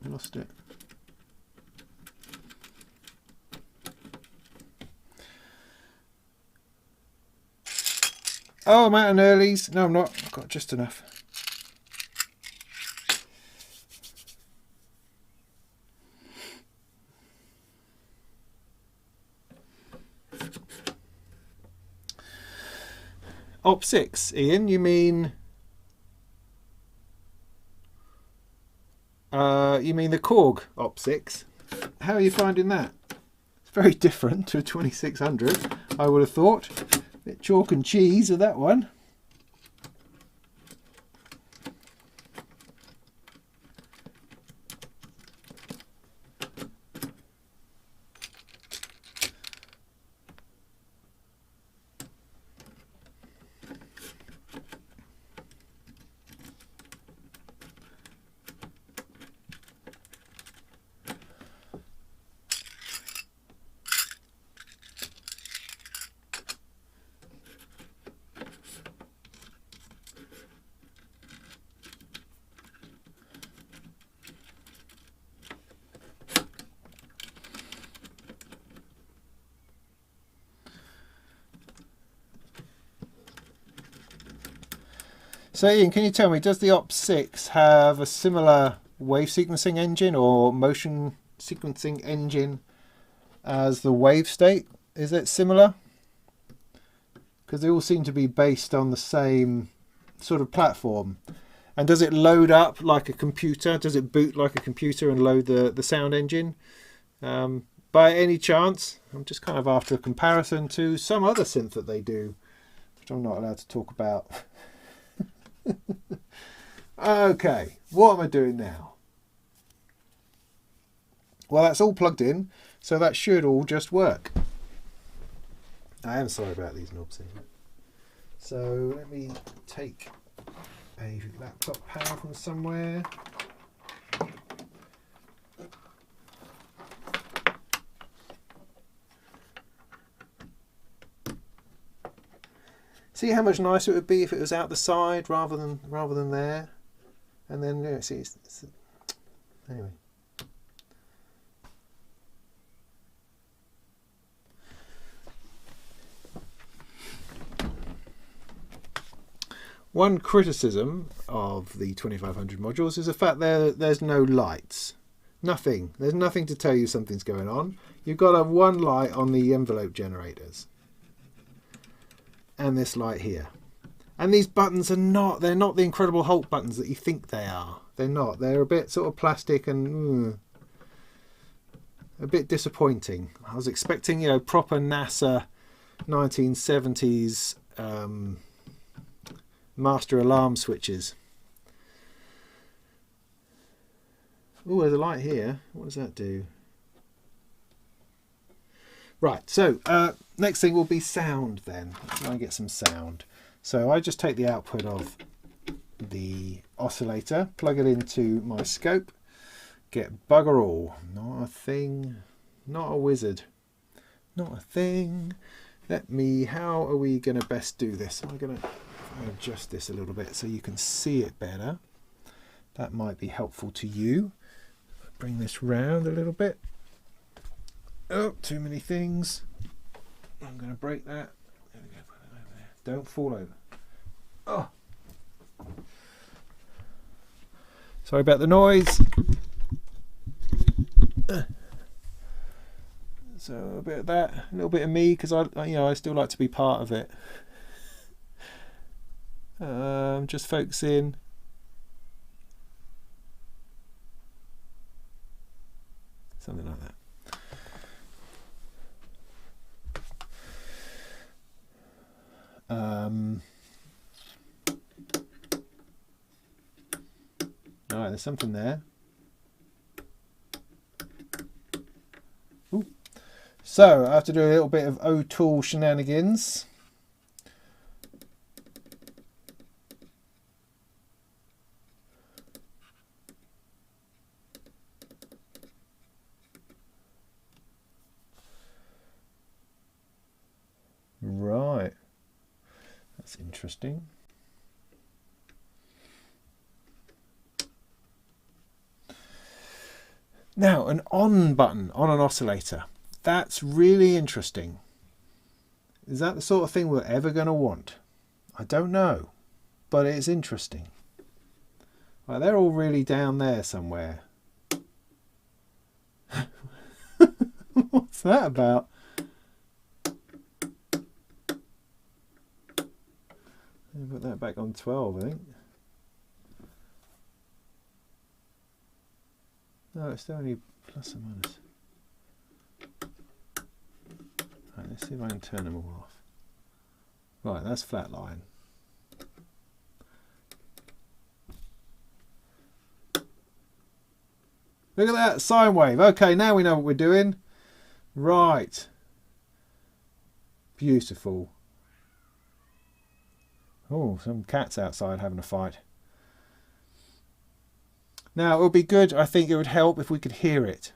Lost it. Oh, I'm out of earlies. No, I'm not. I've got just enough. Op 6, Ian, you mean the Korg Op 6? How are you finding that? It's very different to a 2600, I would have thought. Bit chalk and cheese with that one. So Ian, can you tell me, does the Op6 have a similar wave sequencing engine or motion sequencing engine as the Wave State? Is it similar? Because they all seem to be based on the same sort of platform. And does it load up like a computer? Does it boot like a computer and load the sound engine? By any chance? I'm just kind of after a comparison to some other synth that they do, which I'm not allowed to talk about. Okay, what am I doing now? Well, that's all plugged in, so that should all just work. I am sorry about these knobs here. So let me take a laptop power from somewhere. See how much nicer it would be if it was out the side rather than there, and then yeah, see. Anyway. One criticism of the 2500 modules is the fact there's no lights. Nothing. There's nothing to tell you something's going on. You've got one light on the envelope generators. And this light here. And these buttons they're not the Incredible Hulk buttons that you think they are. They're not. They're a bit sort of plastic and a bit disappointing. I was expecting, you know, proper NASA 1970s master alarm switches. Oh, there's a light here. What does that do? Right, so next thing will be sound then. Let's try and get some sound. So I just take the output of the oscillator, plug it into my scope, get bugger all. Not a thing, not a wizard, not a thing. How are we going to best do this? I'm going to adjust this a little bit so you can see it better. That might be helpful to you. Bring this round a little bit. Oh, too many things. I'm going to break that. There we go. Put it over there. Don't fall over. Oh. Sorry about the noise. So a bit of that, a little bit of me, because I still like to be part of it. Just focusing. Something like that. Alright, there's something there. Ooh. So I have to do a little bit of O-Tool shenanigans. Right. That's interesting. Now, an on button on an oscillator. That's really interesting. Is that the sort of thing we're ever going to want? I don't know, but it's interesting. Right, they're all really down there somewhere. What's that about? Put that back on 12, I think. No, it's only plus or minus. Right, let's see if I can turn them all off. Right, that's flat line. Look at that, sine wave. Okay, now we know what we're doing. Right. Beautiful. Oh, some cats outside having a fight. Now, it would be good, I think it would help if we could hear it.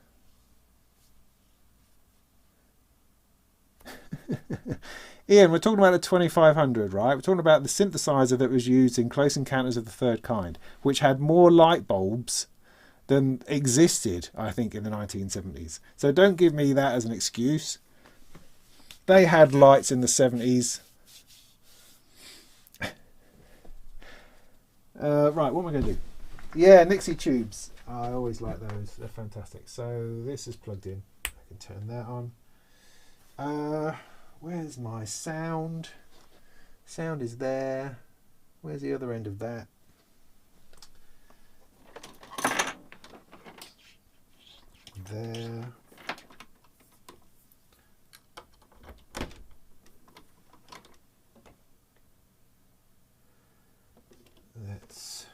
Ian, we're talking about the 2500, right? We're talking about the synthesizer that was used in Close Encounters of the Third Kind, which had more light bulbs than existed, I think, in the 1970s. So don't give me that as an excuse. They had lights in the 70s. Right, what am I going to do? Yeah, Nixie tubes. I always like those. They're fantastic. So this is plugged in. I can turn that on. Where's my sound? Sound is there. Where's the other end of that? There. Let's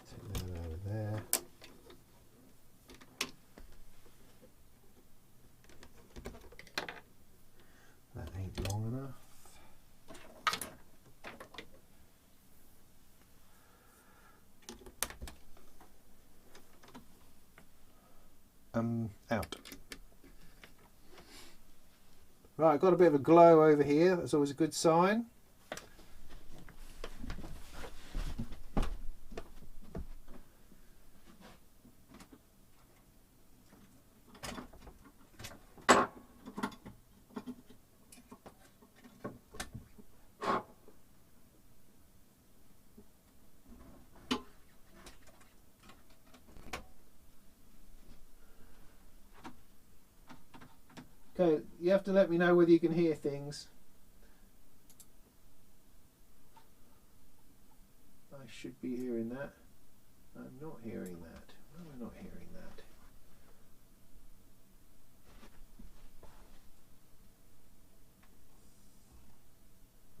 take that out of there. That ain't long enough. Out. Right, I've got a bit of a glow over here. That's always a good sign. Okay, you have to let me know whether you can hear things. I should be hearing that. I'm not hearing that. Why am I not hearing that?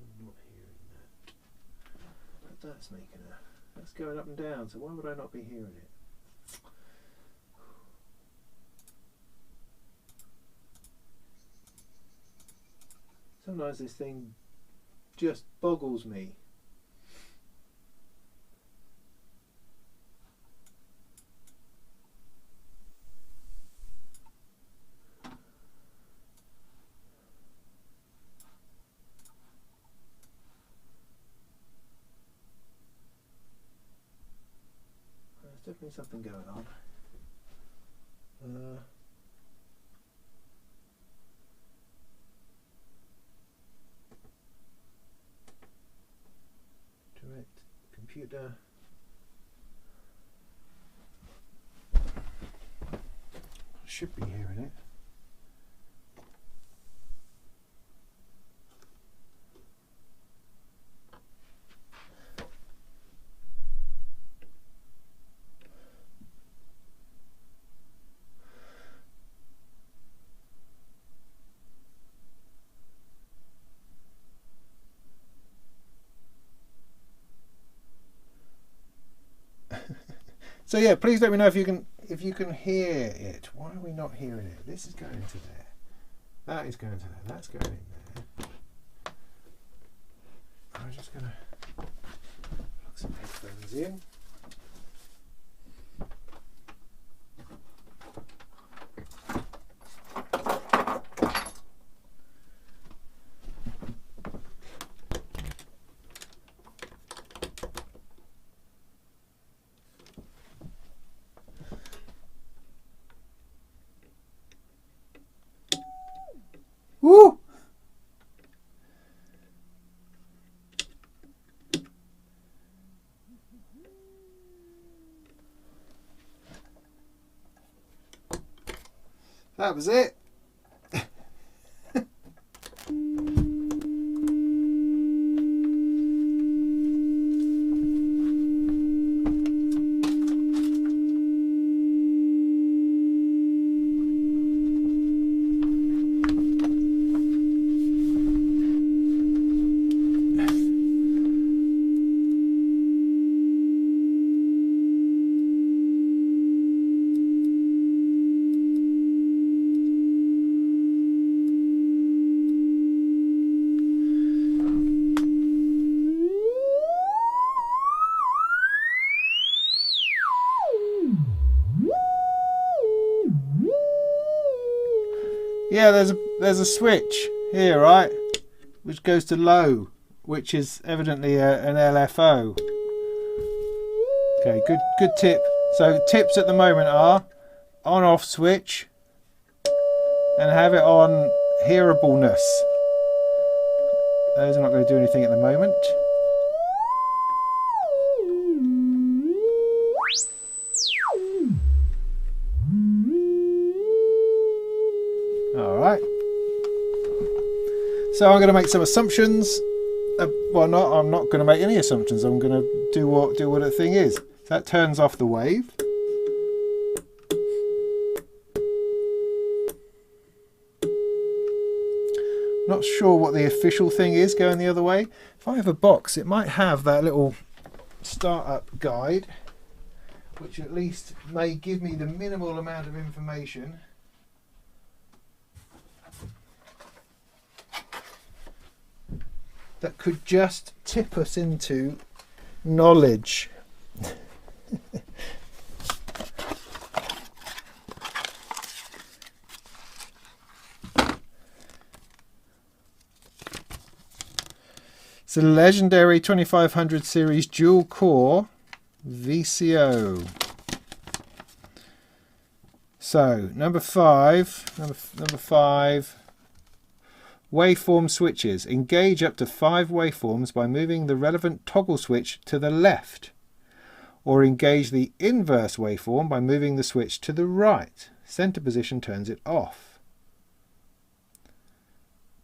I'm not hearing that. But that's making that's going up and down, so why would I not be hearing it? Sometimes this thing just boggles me. There's definitely something going on. Direct computer. Should be hearing it. So yeah, please let me know if you can hear it. Why are we not hearing it? This is going to there. That is going to there. That's going in there. I'm just going to plug some headphones in. Woo! That was it. Yeah, there's a switch here, right, which goes to low, which is evidently an LFO. Okay, good tip. So tips at the moment are on-off switch and have it on hearableness. Those are not going to do anything at the moment. All right. So I'm going to make some assumptions. Well, I'm not going to make any assumptions. I'm going to do what the thing is. So that turns off the wave. Not sure what the official thing is going the other way. If I have a box, it might have that little startup guide, which at least may give me the minimal amount of information. That could just tip us into knowledge. It's a legendary 2500 series dual core VCO. So number five, waveform switches. Engage up to 5 waveforms by moving the relevant toggle switch to the left, or engage the inverse waveform by moving the switch to the right. Center position turns it off.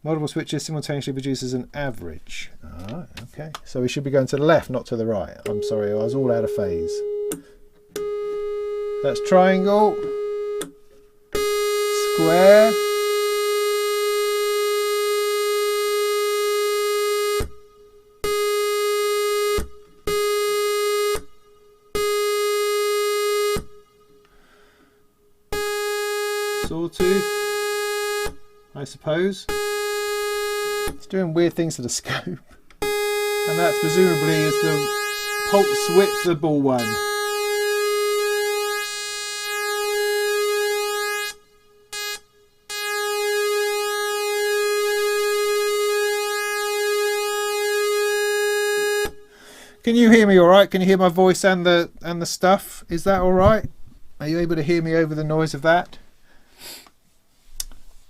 Multiple switches simultaneously produces an average. Alright, okay. So we should be going to the left, not to the right. I'm sorry, I was all out of phase. That's triangle, square, sawtooth, I suppose. It's doing weird things to the scope. And that's presumably is the pulse widthable one. Can you hear me all right? Can you hear my voice and the stuff? Is that all right? Are you able to hear me over the noise of that?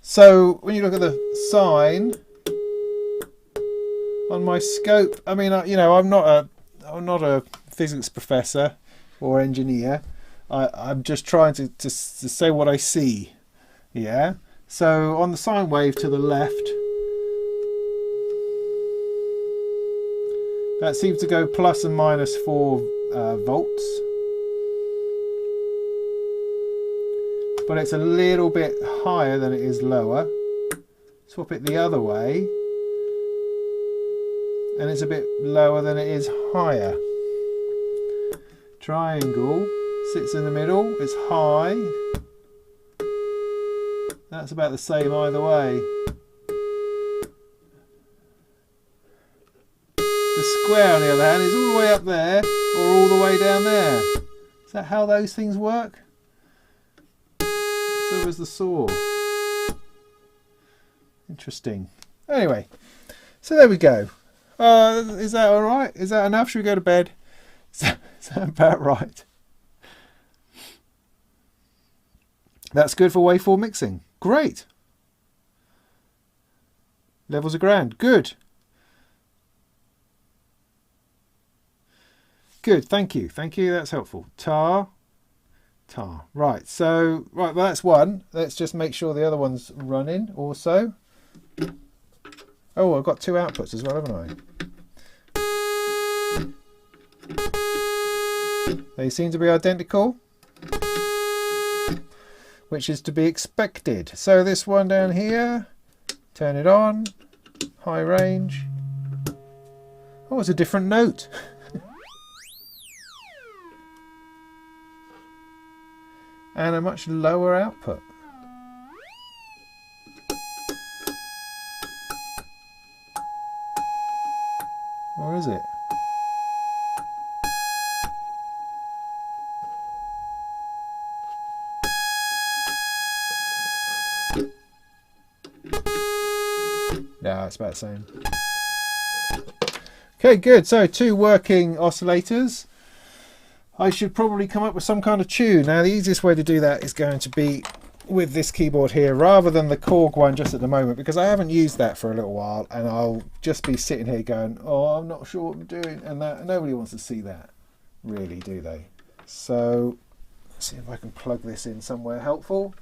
So when you look at the sign on my scope, I mean, you know, I'm not a physics professor or engineer. I'm just trying to say what I see. Yeah. So on the sine wave to the left, that seems to go plus and minus 4 volts. But it's a little bit higher than it is lower. Swap it the other way, and it's a bit lower than it is higher. Triangle sits in the middle, it's high. That's about the same either way. The square, on the other hand, is all the way up there or all the way down there. Is that how those things work? So was the saw. Interesting. Anyway, so there we go. Is that all right? Is that enough? Should we go to bed? Is that about right? That's good for waveform mixing. Great. Levels are grand. Good. Good. Thank you. Thank you. That's helpful. Tar. Right. So, right. Well, that's one. Let's just make sure the other one's running also. Oh, I've got 2 outputs as well, haven't I? They seem to be identical, which is to be expected. So this one down here, turn it on, high range. Oh, it's a different note. And a much lower output. Or is it? Yeah, it's about the same. Okay, good. So 2 working oscillators. I should probably come up with some kind of tune. Now, the easiest way to do that is going to be with this keyboard here, rather than the Korg one just at the moment, because I haven't used that for a little while, and I'll just be sitting here going, oh, I'm not sure what I'm doing, and that, nobody wants to see that, really, do they? So, let's see if I can plug this in somewhere helpful.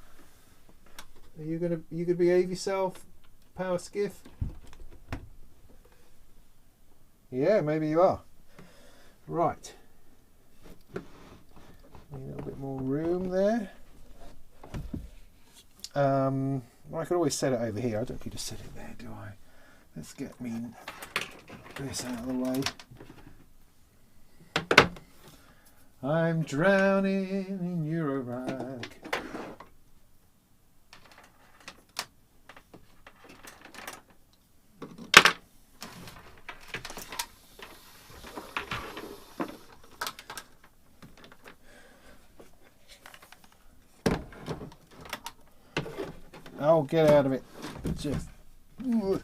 Are you gonna behave yourself, Power Skiff? Yeah, maybe you are. Right. A little bit more room there. Well, I could always set it over here. I don't need to set it there, do I? Let's get me this out of the way. I'm drowning in Eurorag. Oh, get out of it. Just. In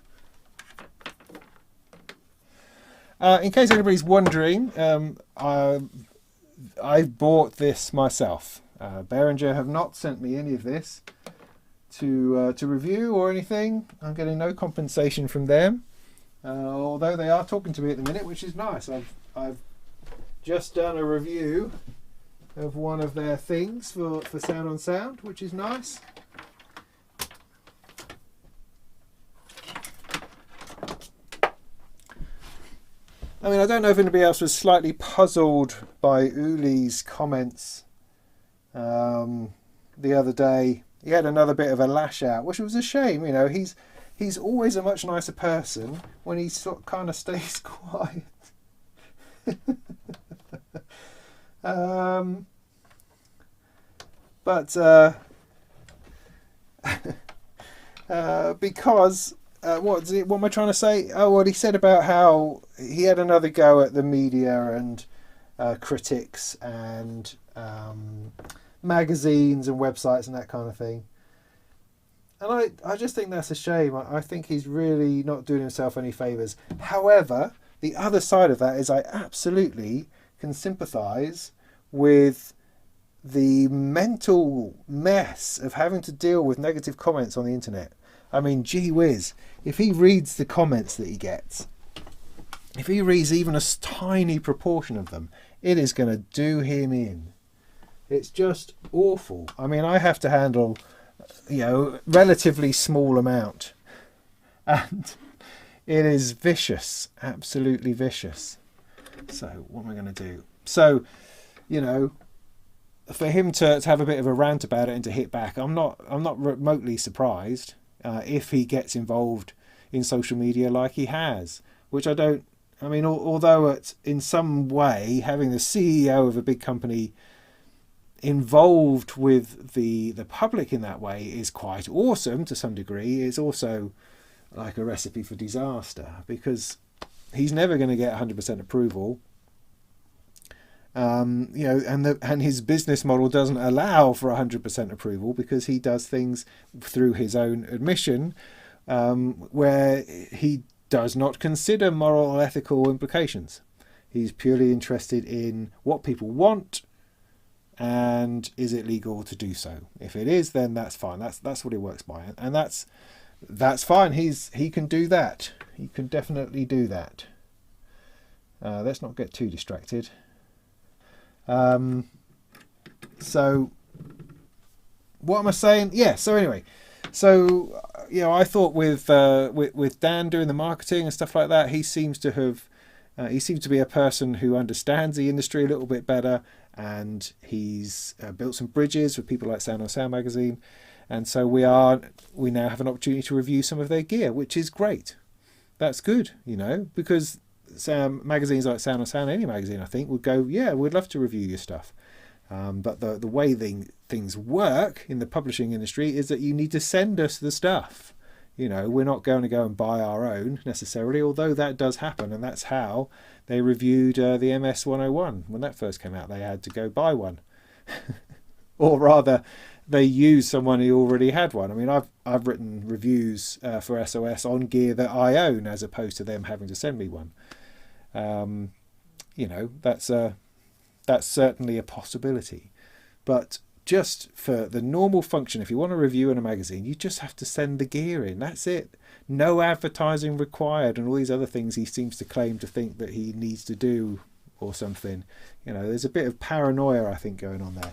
case anybody's wondering, I bought this myself. Behringer have not sent me any of this to review or anything. I'm getting no compensation from them, although they are talking to me at the minute, which is nice. I've just done a review of one of their things for Sound on Sound, which is nice. I mean, I don't know if anybody else was slightly puzzled by Uli's comments the other day. He had another bit of a lash out, which was a shame. You know, he's always a much nicer person when he sort of kind of stays quiet. Because what am I trying to say? Oh, what he said about how he had another go at the media and critics and magazines and websites and that kind of thing. And I just think that's a shame. I think he's really not doing himself any favours. However, the other side of that is I absolutely can sympathise with the mental mess of having to deal with negative comments on the internet. I mean, gee whiz, if he reads the comments that he gets, if he reads even a tiny proportion of them, it is going to do him in. It's just awful. I mean, I have to handle, relatively small amount. And it is vicious, absolutely vicious. So what am I going to do? So, for him to have a bit of a rant about it and to hit back, I'm not remotely surprised. If he gets involved in social media like he has, which although in some way having the CEO of a big company involved with the public in that way is quite awesome to some degree, it's also like a recipe for disaster because he's never going to get 100% approval. And his business model doesn't allow for 100% approval because he does things through his own admission where he does not consider moral or ethical implications. He's purely interested in what people want and is it legal to do so. If it is, then that's fine. That's what he works by, and that's fine. He can do that. He can definitely do that. Let's not get too distracted. So what am I saying? Yeah. So anyway, I thought with Dan doing the marketing and stuff like that, he seems to be a person who understands the industry a little bit better, and he's built some bridges with people like Sound on Sound magazine, and so we now have an opportunity to review some of their gear, which is great. That's good, because magazines like Sound on Sound, any magazine I think, would go, yeah, we'd love to review your stuff. But the way things work in the publishing industry is that you need to send us the stuff. We're not going to go and buy our own necessarily, although that does happen, and that's how they reviewed the MS 101 when that first came out. They had to go buy one, or rather, they used someone who already had one. I mean, I've written reviews for SOS on gear that I own, as opposed to them having to send me one. That's certainly a possibility, but just for the normal function, if you want to review in a magazine, you just have to send the gear in. That's it. No advertising required, and all these other things he seems to claim to think that he needs to do or something. There's a bit of paranoia, I think, going on there.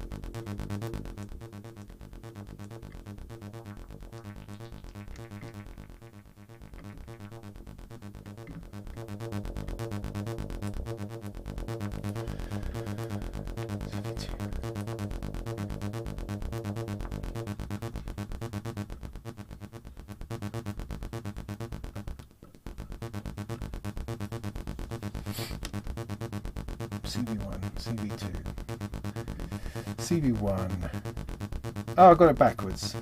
CV1, CV2, CV1. Oh, I got it backwards.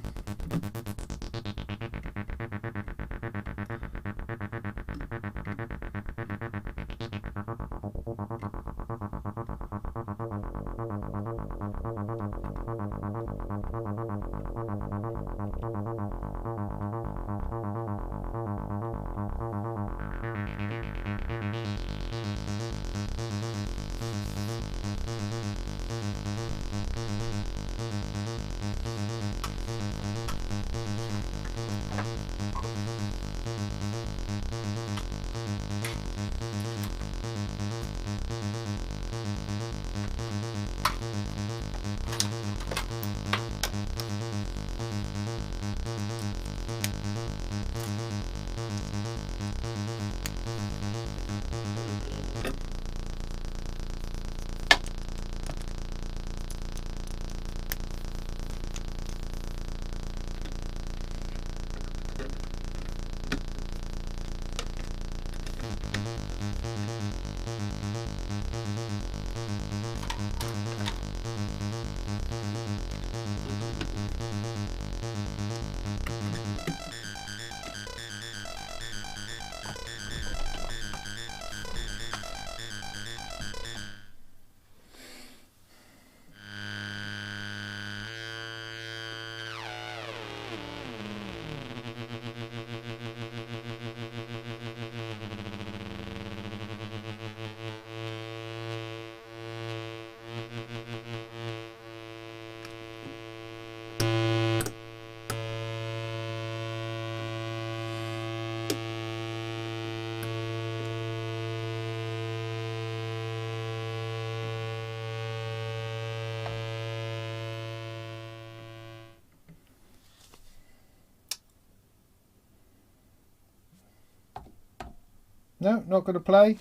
No, not going to play.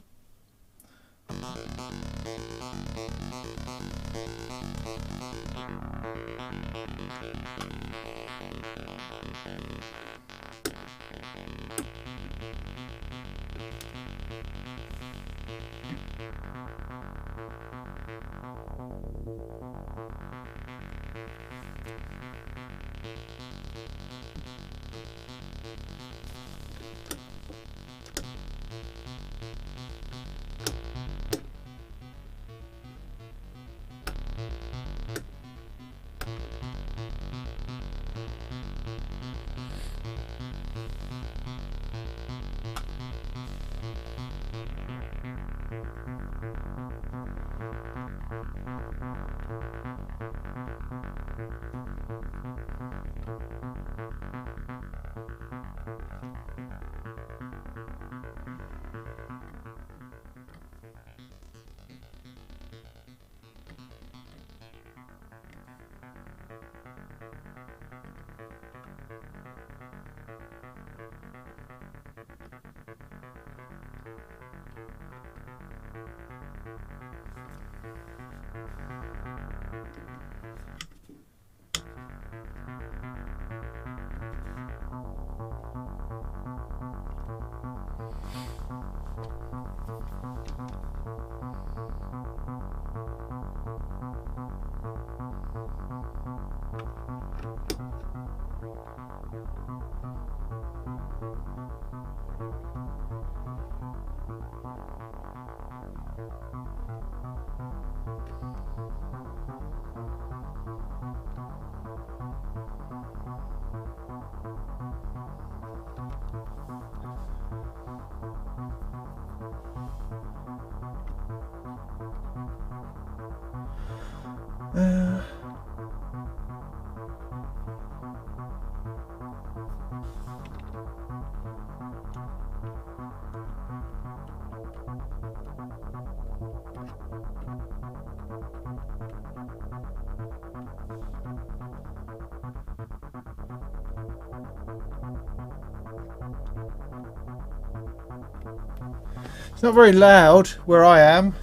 It's not very loud where I am.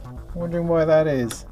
I'm wondering why that is.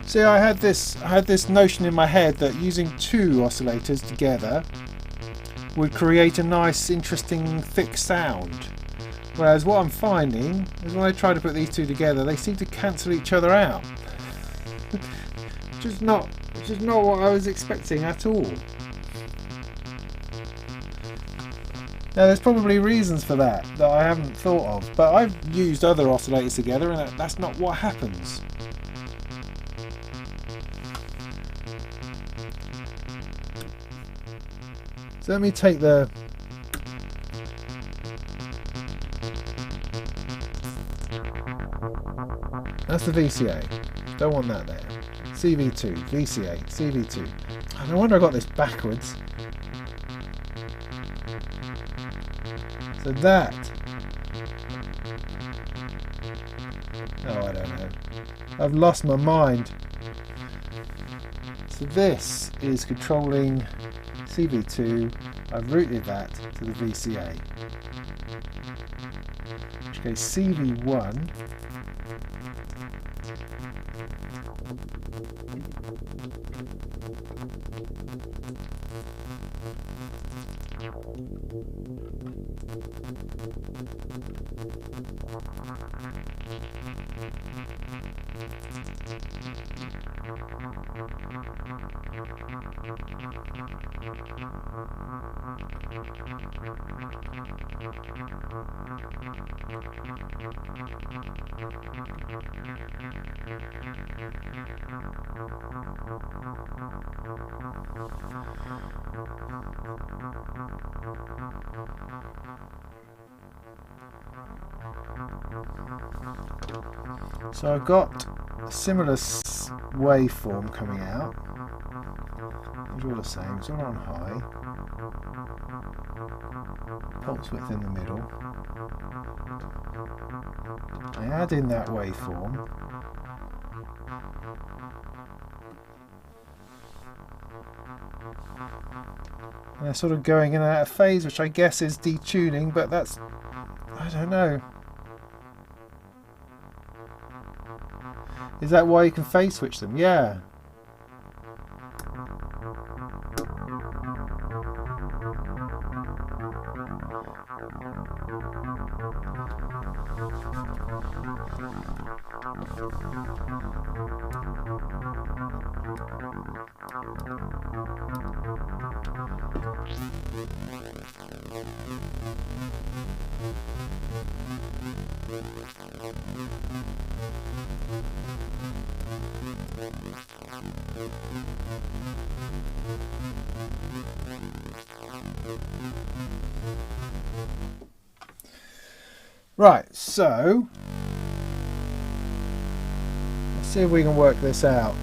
See, I had this notion in my head that using two oscillators together would create a nice, interesting, thick sound. Whereas what I'm finding is when I try to put these two together, they seem to cancel each other out. which is not what I was expecting at all. Now, there's probably reasons for that I haven't thought of, but I've used other oscillators together, and that's not what happens. So let me take the that's the VCA. Don't want that there. CV2, VCA, CV2. Oh, no wonder I got this backwards. So that. Oh, I don't know. I've lost my mind. So this is controlling CV2. I've routed that to the VCA. Okay, CV1. So I've got a similar waveform coming out. It's all the same, it's all on high. Pulse width in the middle. I add in that waveform. And they're sort of going in and out of phase, which I guess is detuning, but that's, I don't know. Is that why you can phase switch them? Yeah. Right, so let's see if we can work this out.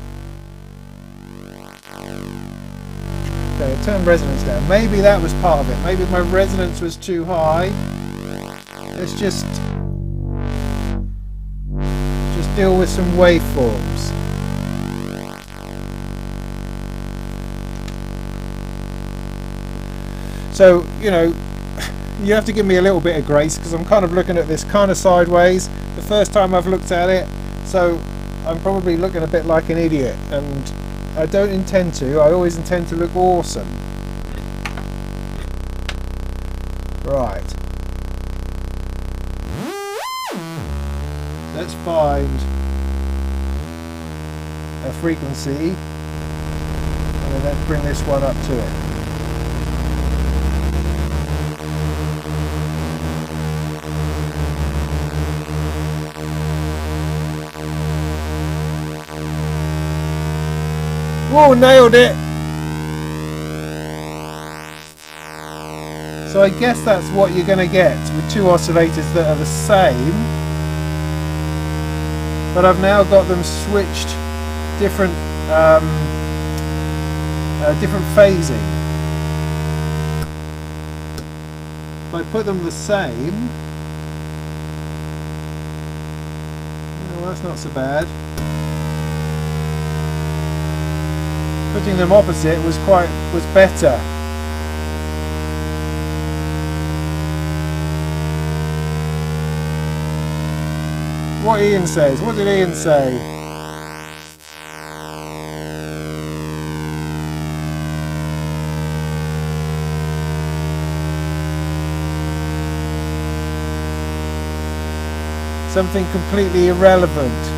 Okay, turn resonance down. Maybe that was part of it. Maybe my resonance was too high. Let's just deal with some waveforms. So, you know, you have to give me a little bit of grace because I'm kind of looking at this kind of sideways. The first time I've looked at it, so I'm probably looking a bit like an idiot, and I don't intend to. I always intend to look awesome. Right. Let's find a frequency and then let's bring this one up to it. Whoa, nailed it! So I guess that's what you're going to get with two oscillators that are the same, but I've now got them switched different different phasing. If I put them the same, well, that's not so bad. Putting them opposite was better. What Ian says. What did Ian say? Something completely irrelevant.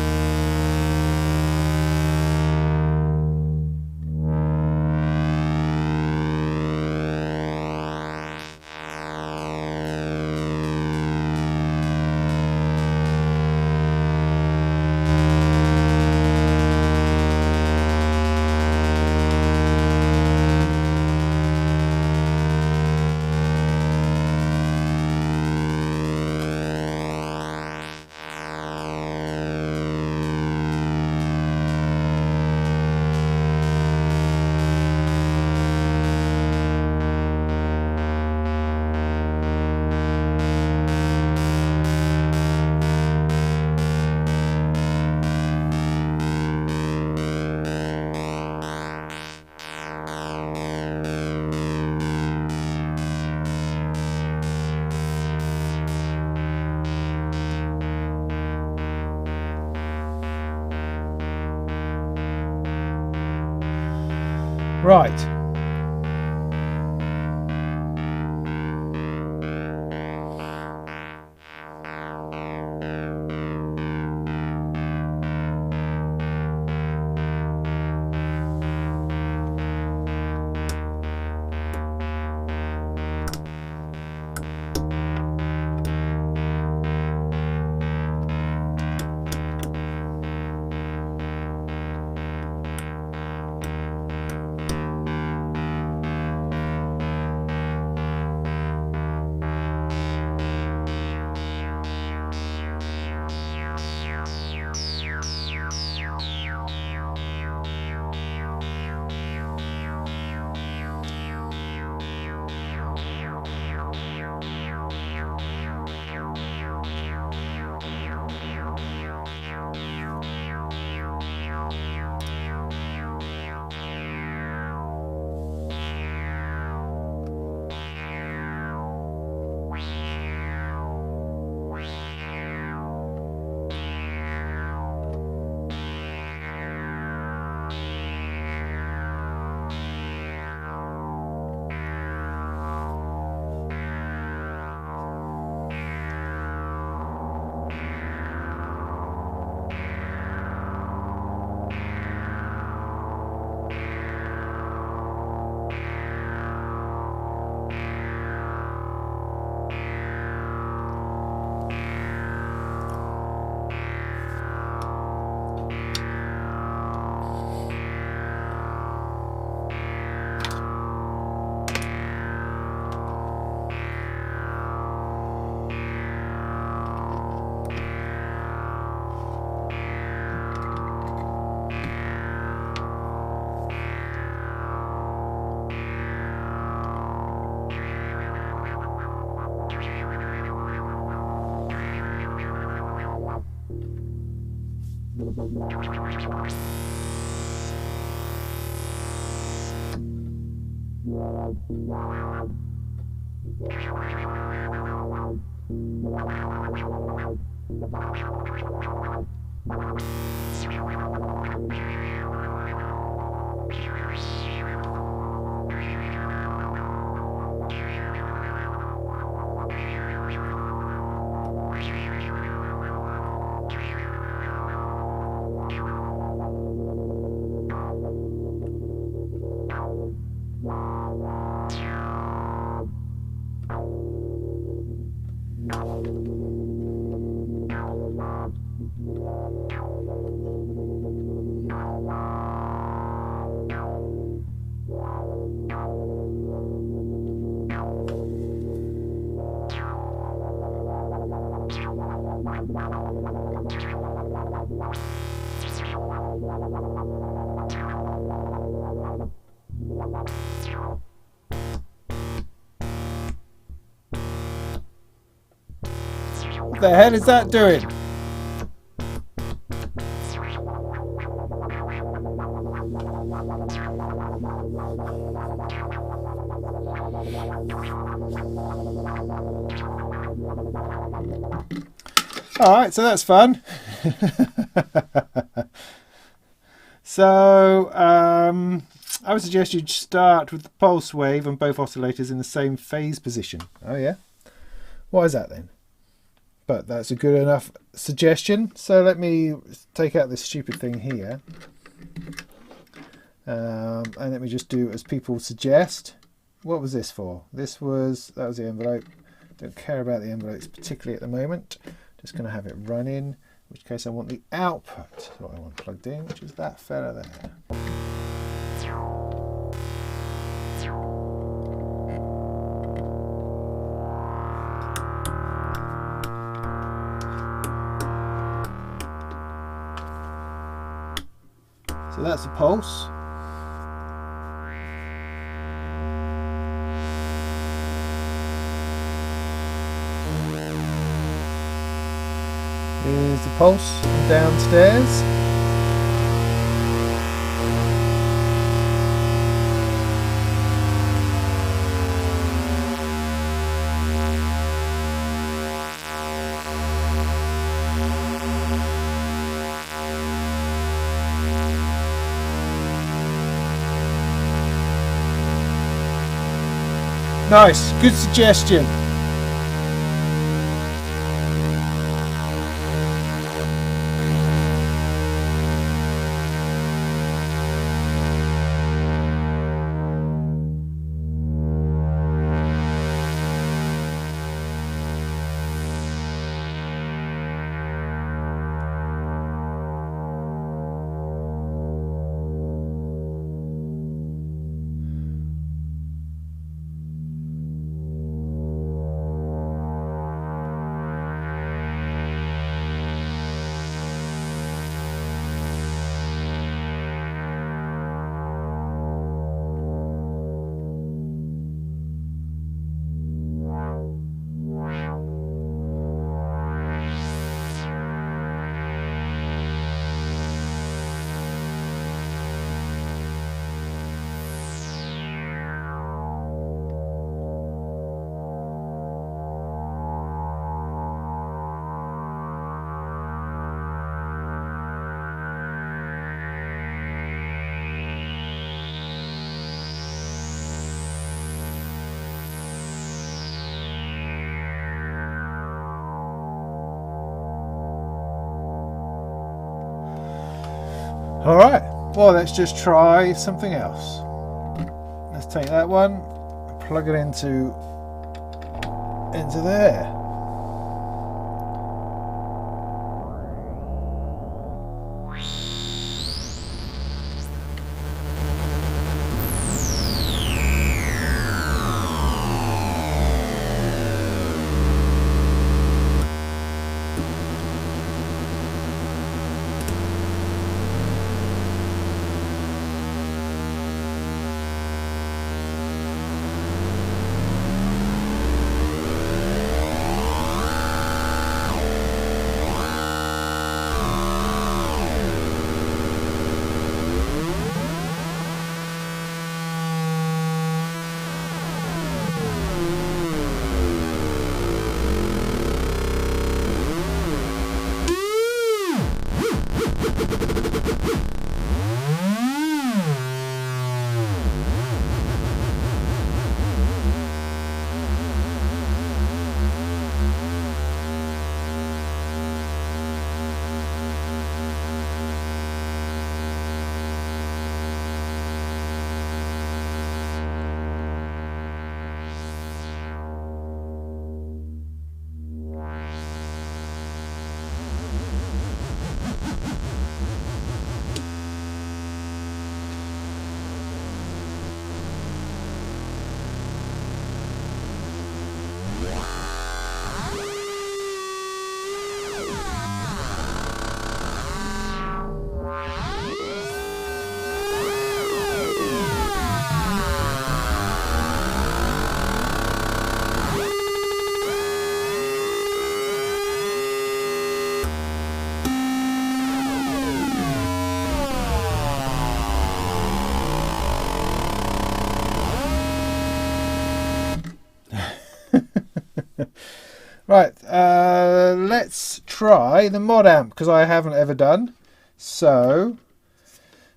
Right. What the hell is that doing? Alright, so that's fun. So I would suggest you start with the pulse wave on both oscillators in the same phase position. Oh yeah? Why is that then? But that's a good enough suggestion. So let me take out this stupid thing here. And let me just do as people suggest. What was this for? That was the envelope. Don't care about the envelopes particularly at the moment. Just going to have it run in, in which case I want the output. That's what I want plugged in, which is that fella there. So that's the pulse. Here's the pulse downstairs. Nice, good suggestion. Alright, well let's just try something else. Let's take that one, plug it into there. Right, let's try the mod amp, because I haven't ever done. So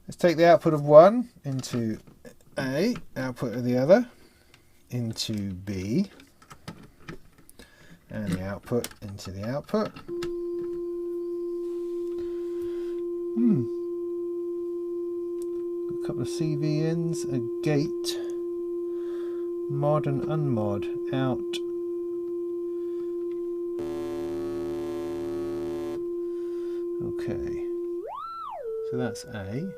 let's take the output of one into A, output of the other into B, and the output into the output. A couple of CV ins, a gate, mod and unmod, out. Okay, so that's A.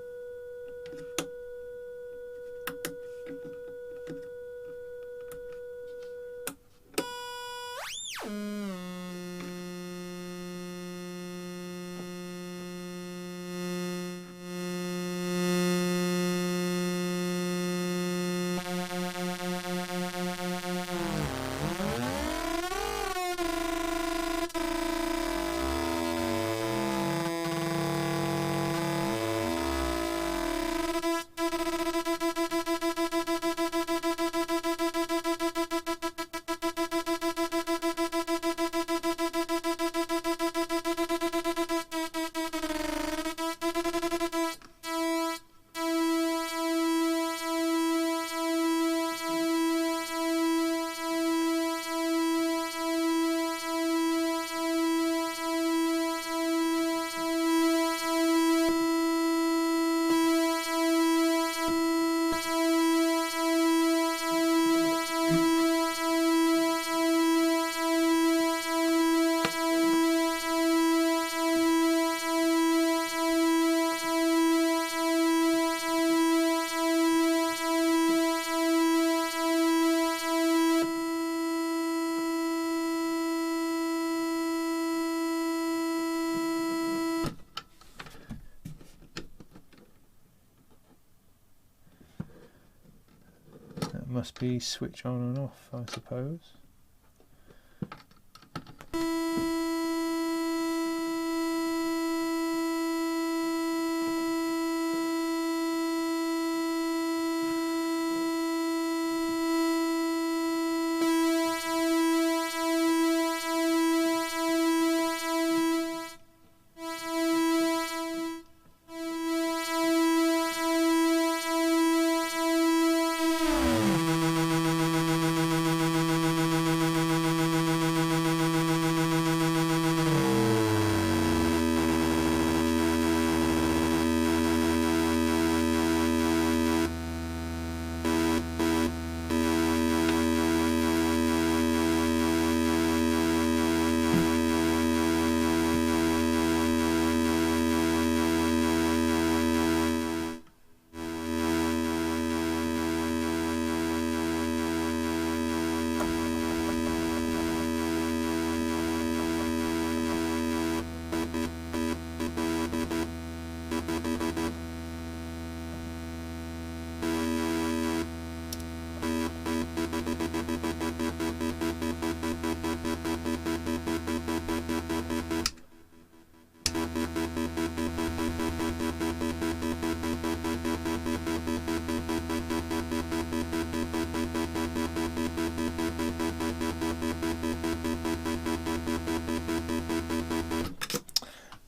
Must be switch on and off, I suppose.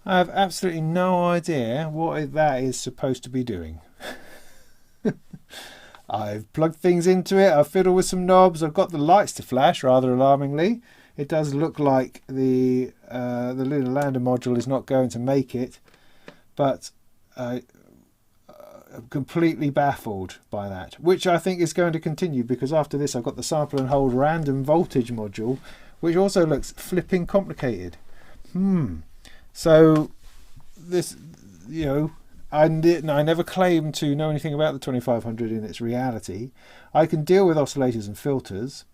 I have absolutely no idea what that is supposed to be doing. I've plugged things into it, I've fiddled with some knobs, I've got the lights to flash rather alarmingly. It does look like the Lunar Lander module is not going to make it, but I'm completely baffled by that, which I think is going to continue, because after this I've got the sample and hold random voltage module, which also looks flipping complicated. So this, you know, I never claimed to know anything about the 2500 in its reality. I can deal with oscillators and filters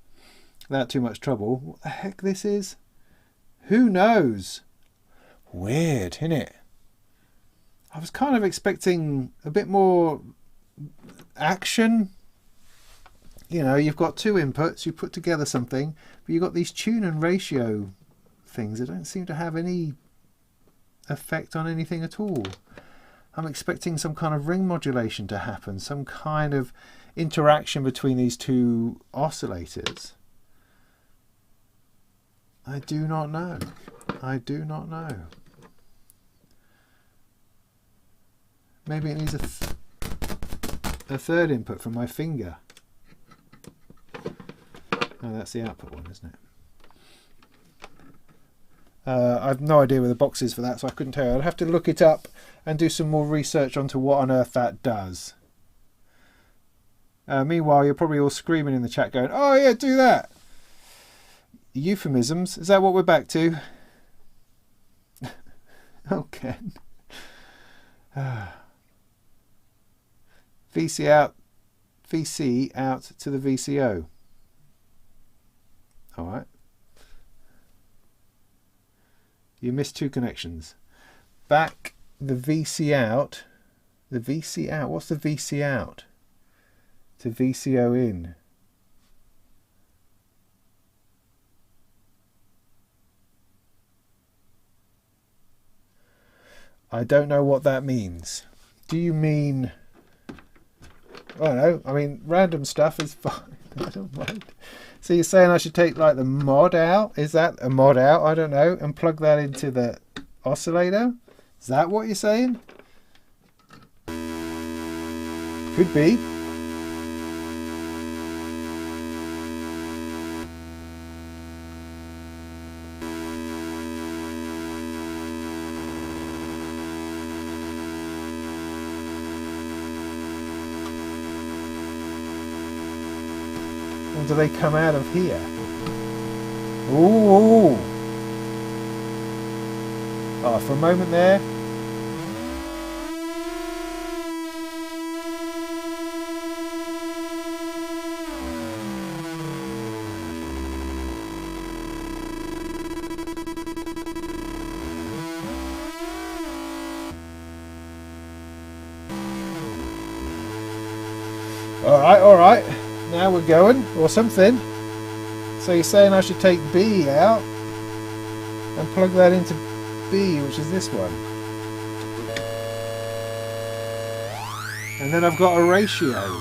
without too much trouble. What the heck this is? Who knows? Weird, isn't it? I was kind of expecting a bit more action. You know, you've got two inputs, you put together something, but you've got these tune and ratio things that don't seem to have any effect on anything at all. I'm expecting some kind of ring modulation to happen, some kind of interaction between these two oscillators. I do not know. I do not know. Maybe it needs a third input from my finger. Oh, that's the output one, isn't it? I've no idea where the box is for that, so I couldn't tell you. I'd have to look it up and do some more research onto what on earth that does. Meanwhile, you're probably all screaming in the chat going, oh yeah, do that. Euphemisms, is that what we're back to? Oh, Ken. VC out to the VCO. All right. You missed two connections. Back the VC out. The VC out. What's the VC out? To VCO in. I don't know what that means. Do you mean... I don't know. I mean, random stuff is fine. I don't mind. So you're saying I should take like the mod out? Is that a mod out? I don't know. And plug that into the oscillator? Is that what you're saying? Could be. Or do they come out of here? Ooh! Oh, for a moment there. All right. Now we're going, or something. So you're saying I should take B out and plug that into B, which is this one. And then I've got a ratio.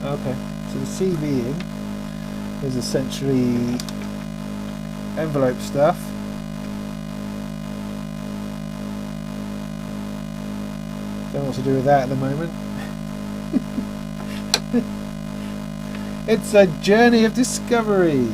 Okay, so the CV in is essentially envelope stuff. Don't know what to do with that at the moment. It's a journey of discovery.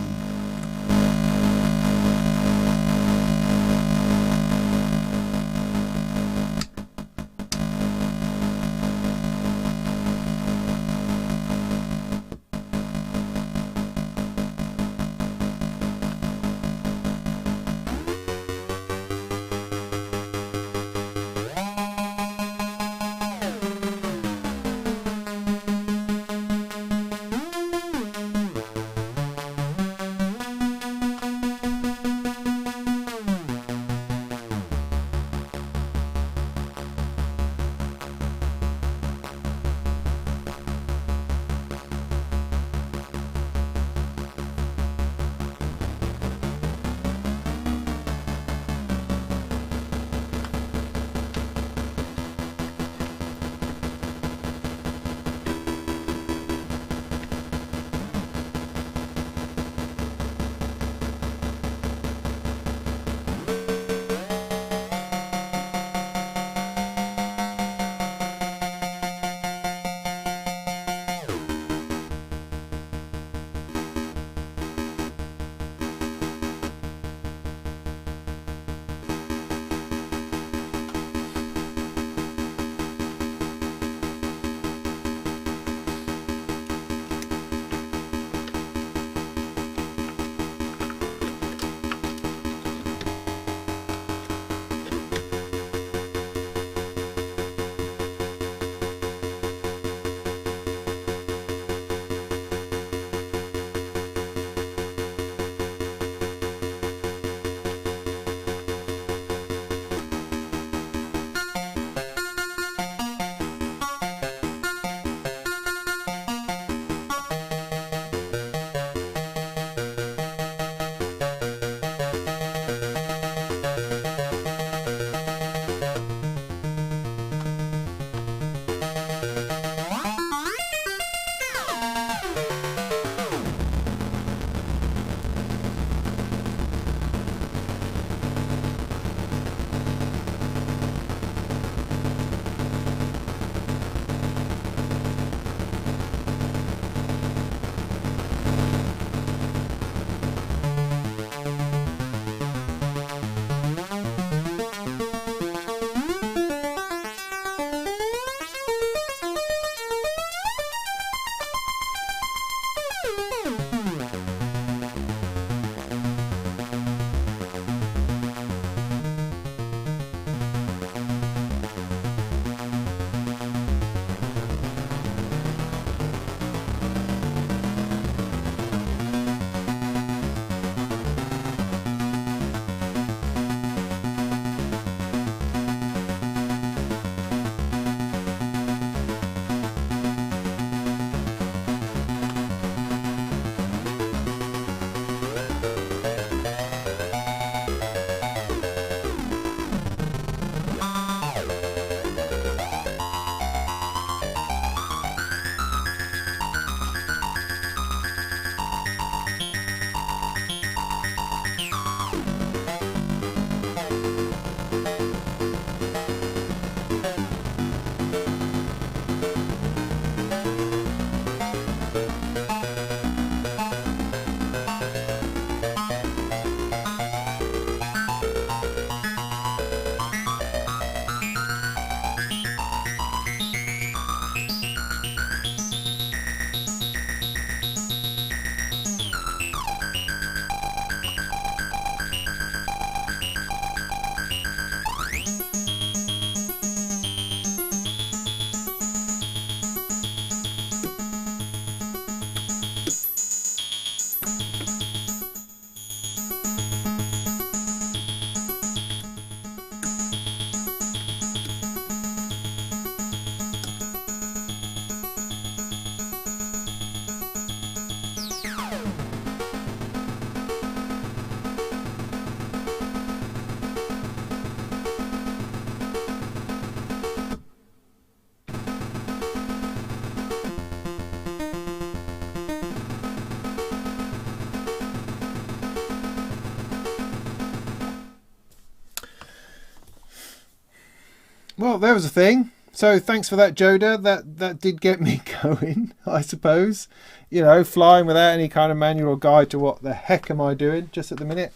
Well, there was a thing. So thanks for that, Joda. That did get me going, I suppose. You know, flying without any kind of manual or guide to what the heck am I doing just at the minute.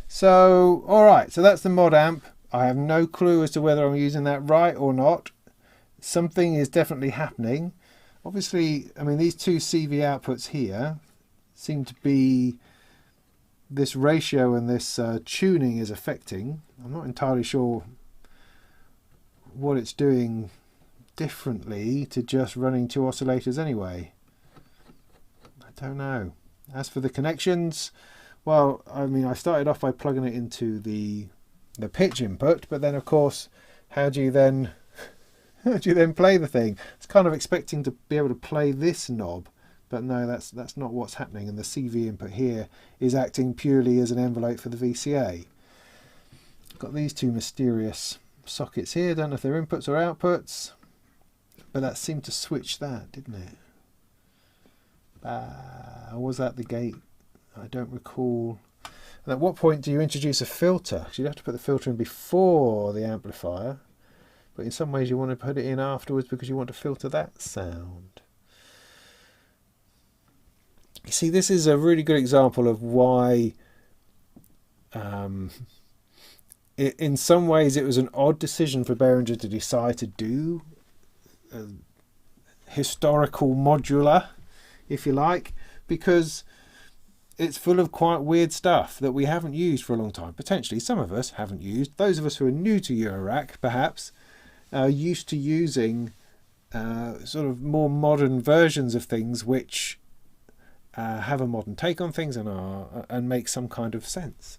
So, all right. So that's the mod amp. I have no clue as to whether I'm using that right or not. Something is definitely happening. Obviously, I mean, these two CV outputs here seem to be this ratio and this tuning is affecting. I'm not entirely sure what it's doing differently to just running two oscillators anyway. I don't know. As for the connections, well, I mean, I started off by plugging it into the pitch input, but then of course, how do you then play the thing? It's kind of expecting to be able to play this knob, but no, that's not what's happening, and the CV input here is acting purely as an envelope for the VCA. Got these two mysterious sockets here. Don't know if they're inputs or outputs, but that seemed to switch that, didn't it? Was that the gate? I don't recall. And at what point do you introduce a filter? Because you'd have to put the filter in before the amplifier, but in some ways you want to put it in afterwards because you want to filter that sound. You see, this is a really good example of why in some ways it was an odd decision for Behringer to decide to do a historical modular, if you like, because it's full of quite weird stuff that we haven't used for a long time. Potentially some of us haven't used. Those of us who are new to Eurorack perhaps are used to using sort of more modern versions of things which have a modern take on things and make some kind of sense.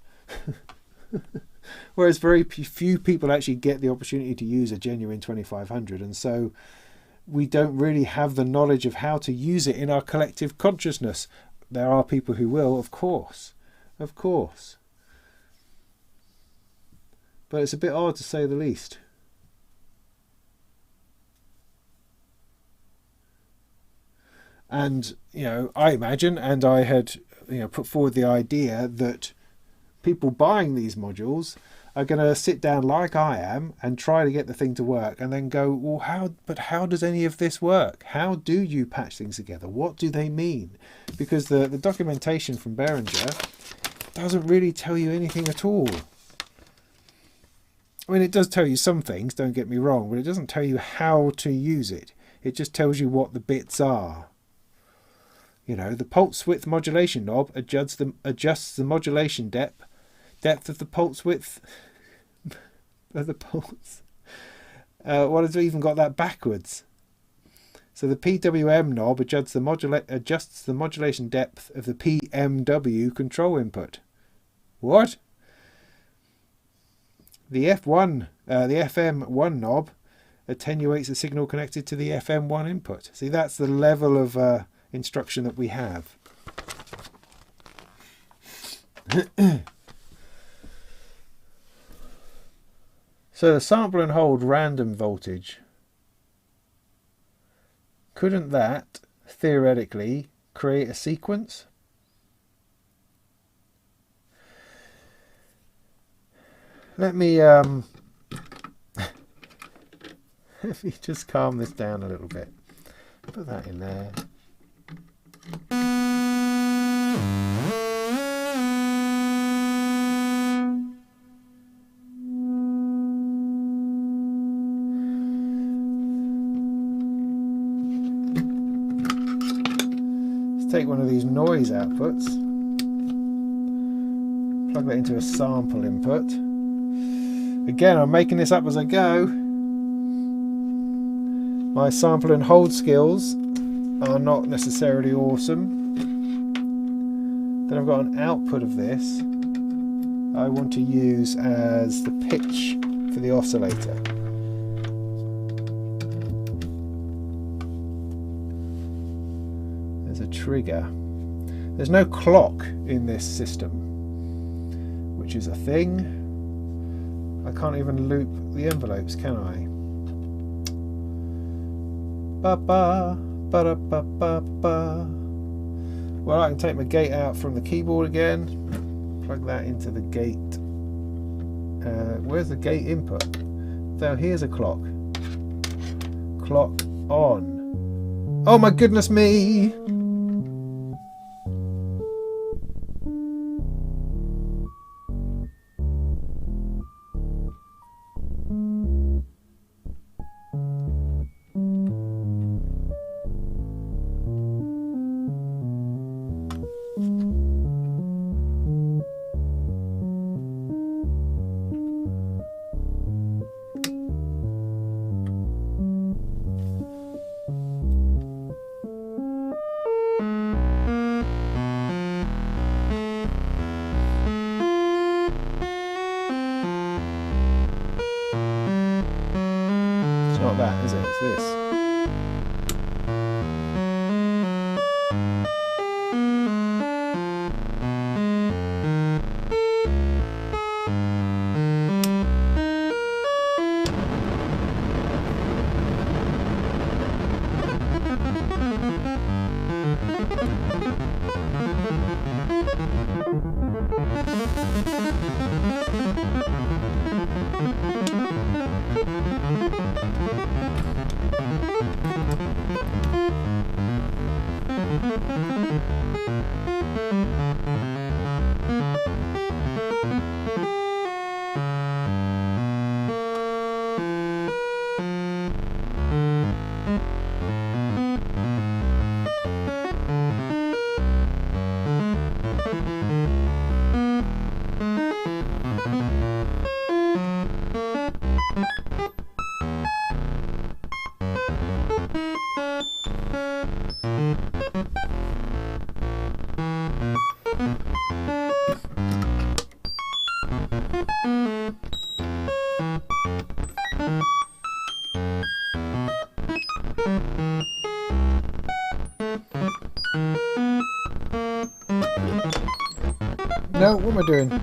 Whereas very few people actually get the opportunity to use a genuine 2500, and so we don't really have the knowledge of how to use it in our collective consciousness. There are people who will, of course, but it's a bit odd to say the least. And, you know, I imagine, and I had, you know, put forward the idea that people buying these modules are going to sit down like I am and try to get the thing to work and then go, well, how does any of this work? How do you patch things together? What do they mean? Because the documentation from Behringer doesn't really tell you anything at all. I mean, it does tell you some things, don't get me wrong, but it doesn't tell you how to use it. It just tells you what the bits are. You know, the pulse width modulation knob adjusts the modulation depth of the pulse width of the pulse. What has even got that backwards? So the PWM knob adjusts the modulation depth of the PMW control input. What? The FM1 knob attenuates the signal connected to the FM1 input. See, that's the level of instruction that we have. So the sample and hold random voltage, couldn't that theoretically create a sequence? Let me let me just calm this down a little bit. Put that in there. Take one of these noise outputs, plug that into a sample input. Again, I'm making this up as I go. My sample and hold skills are not necessarily awesome. Then I've got an output of this I want to use as the pitch for the oscillator. Trigger. There's no clock in this system, which is a thing. I can't even loop the envelopes, can I? Well, I can take my gate out from the keyboard again, plug that into the gate. Where's the gate input? So here's a clock. clock on. Oh my goodness me! Not that, is it? It's this. No, what am I doing?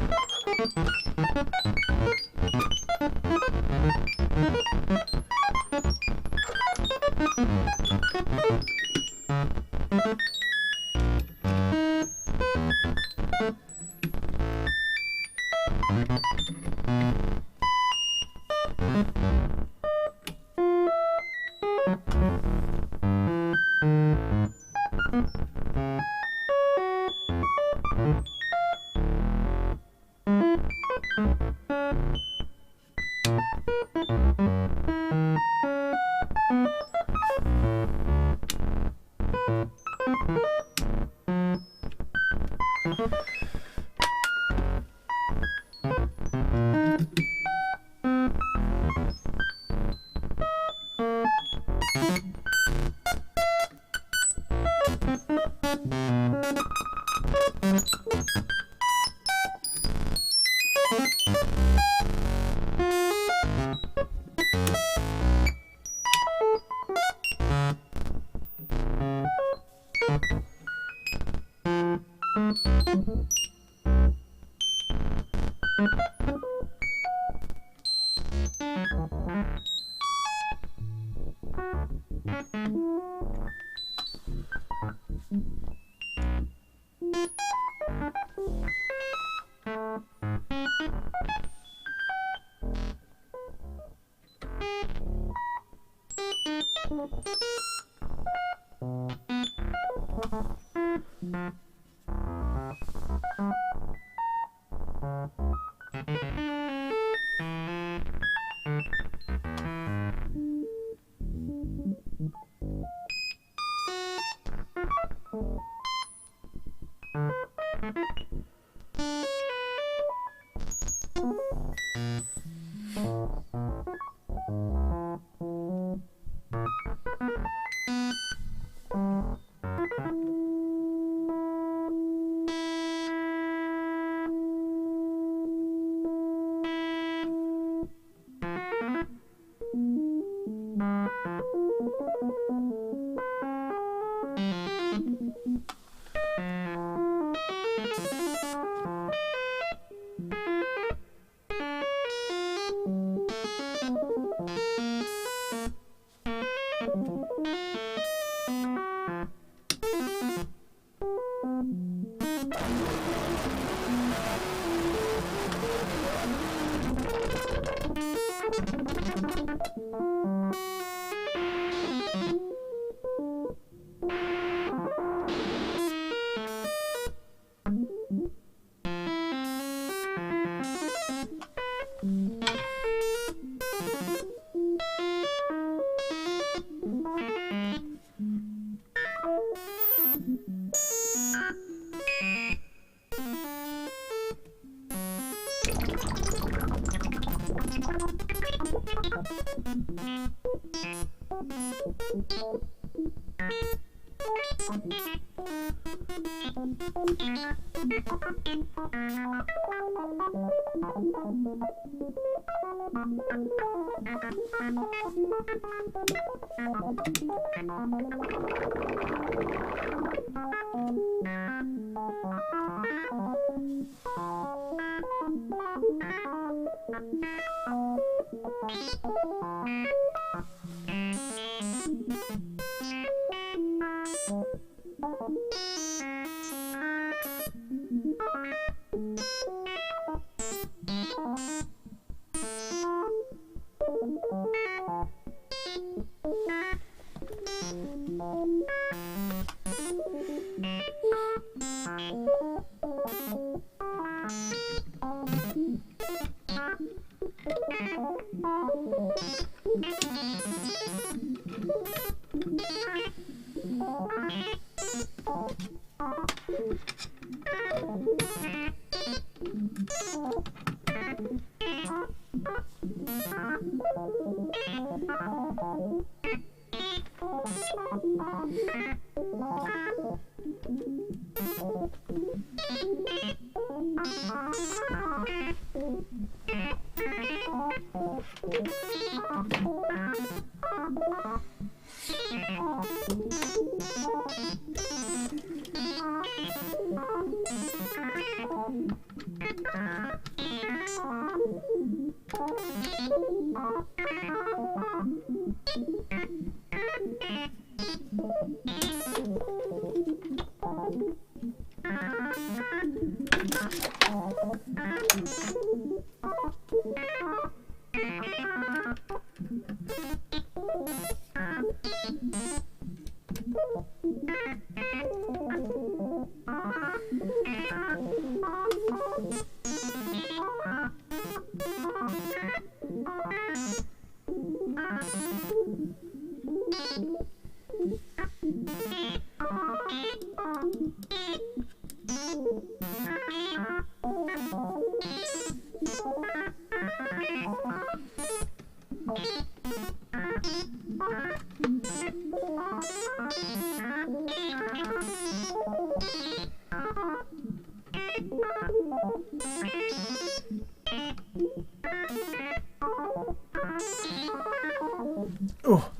Oh.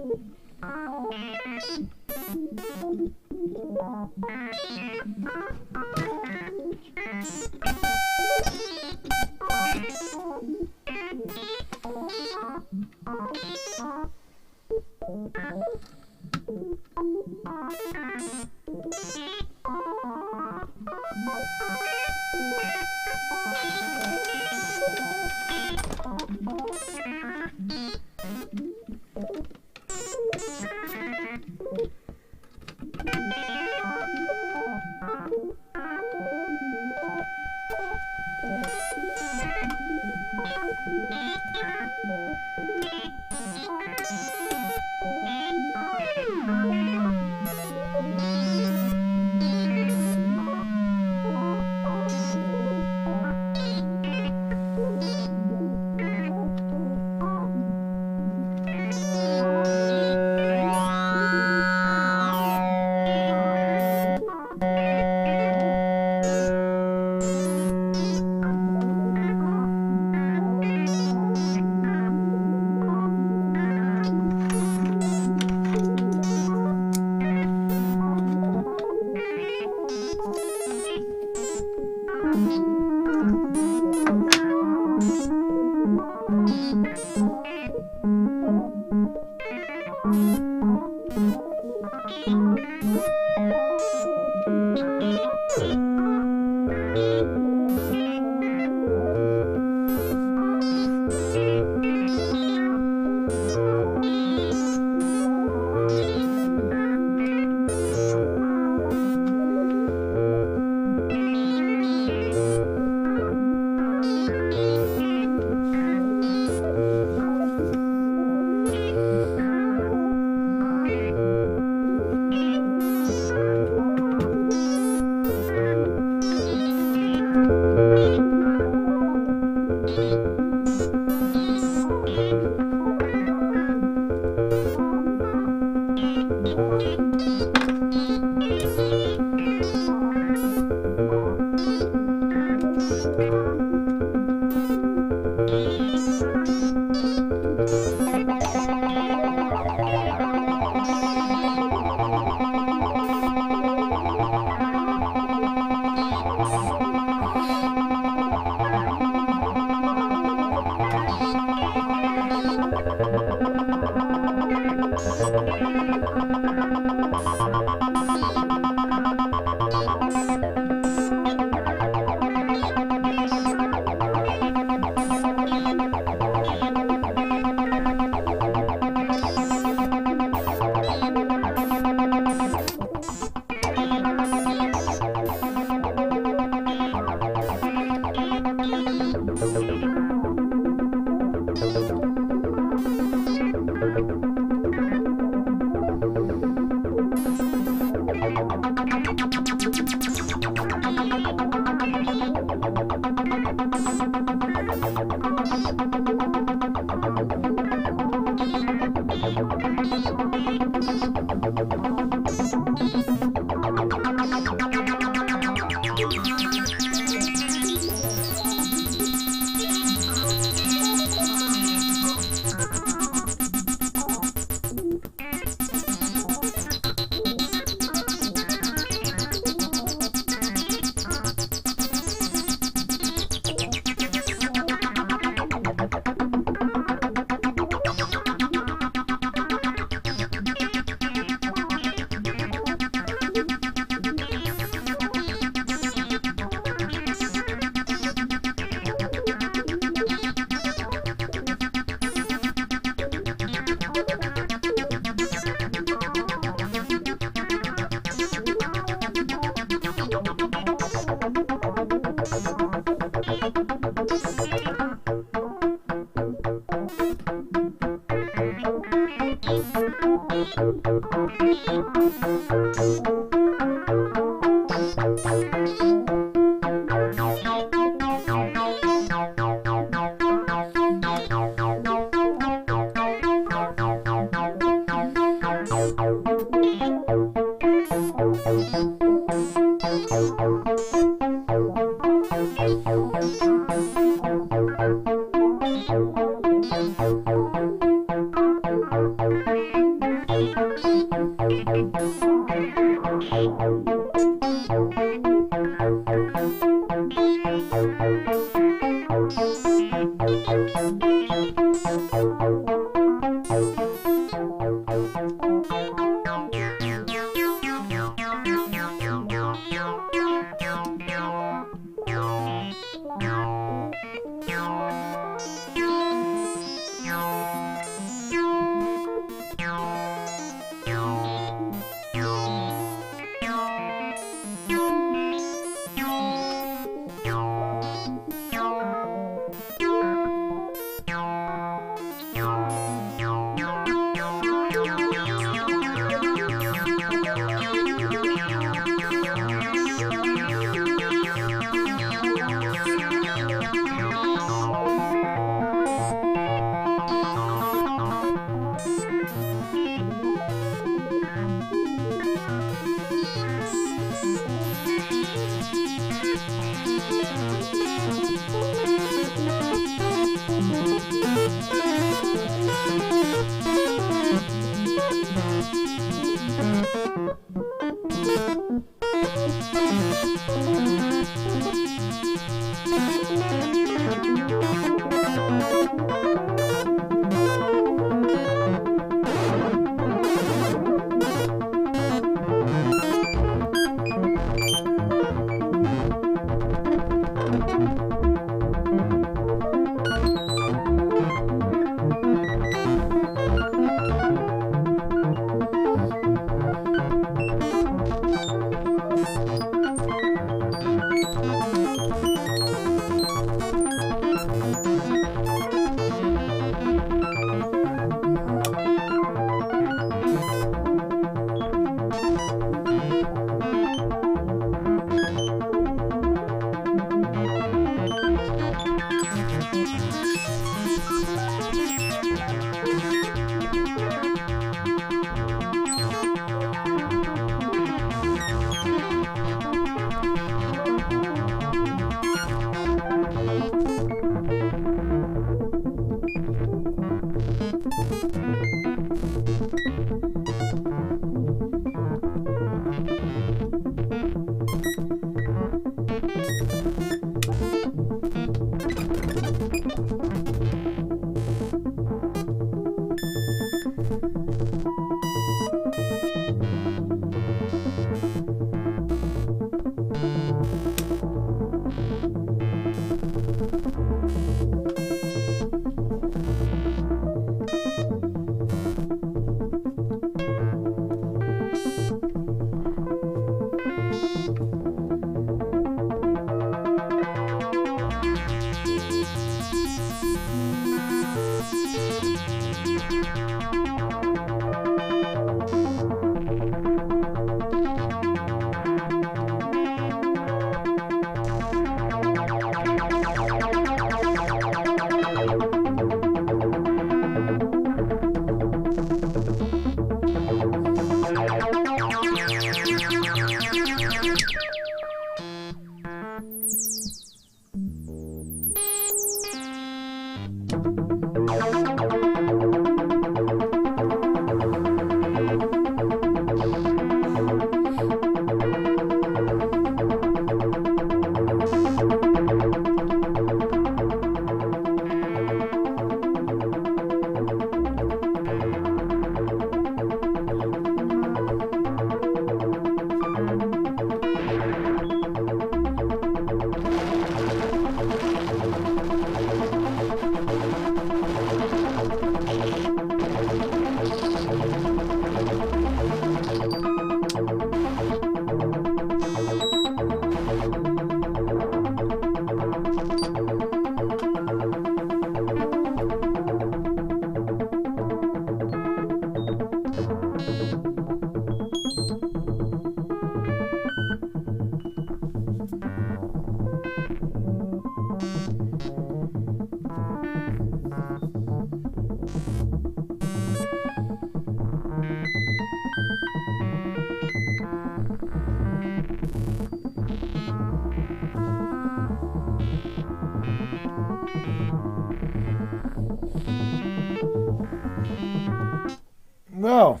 Well,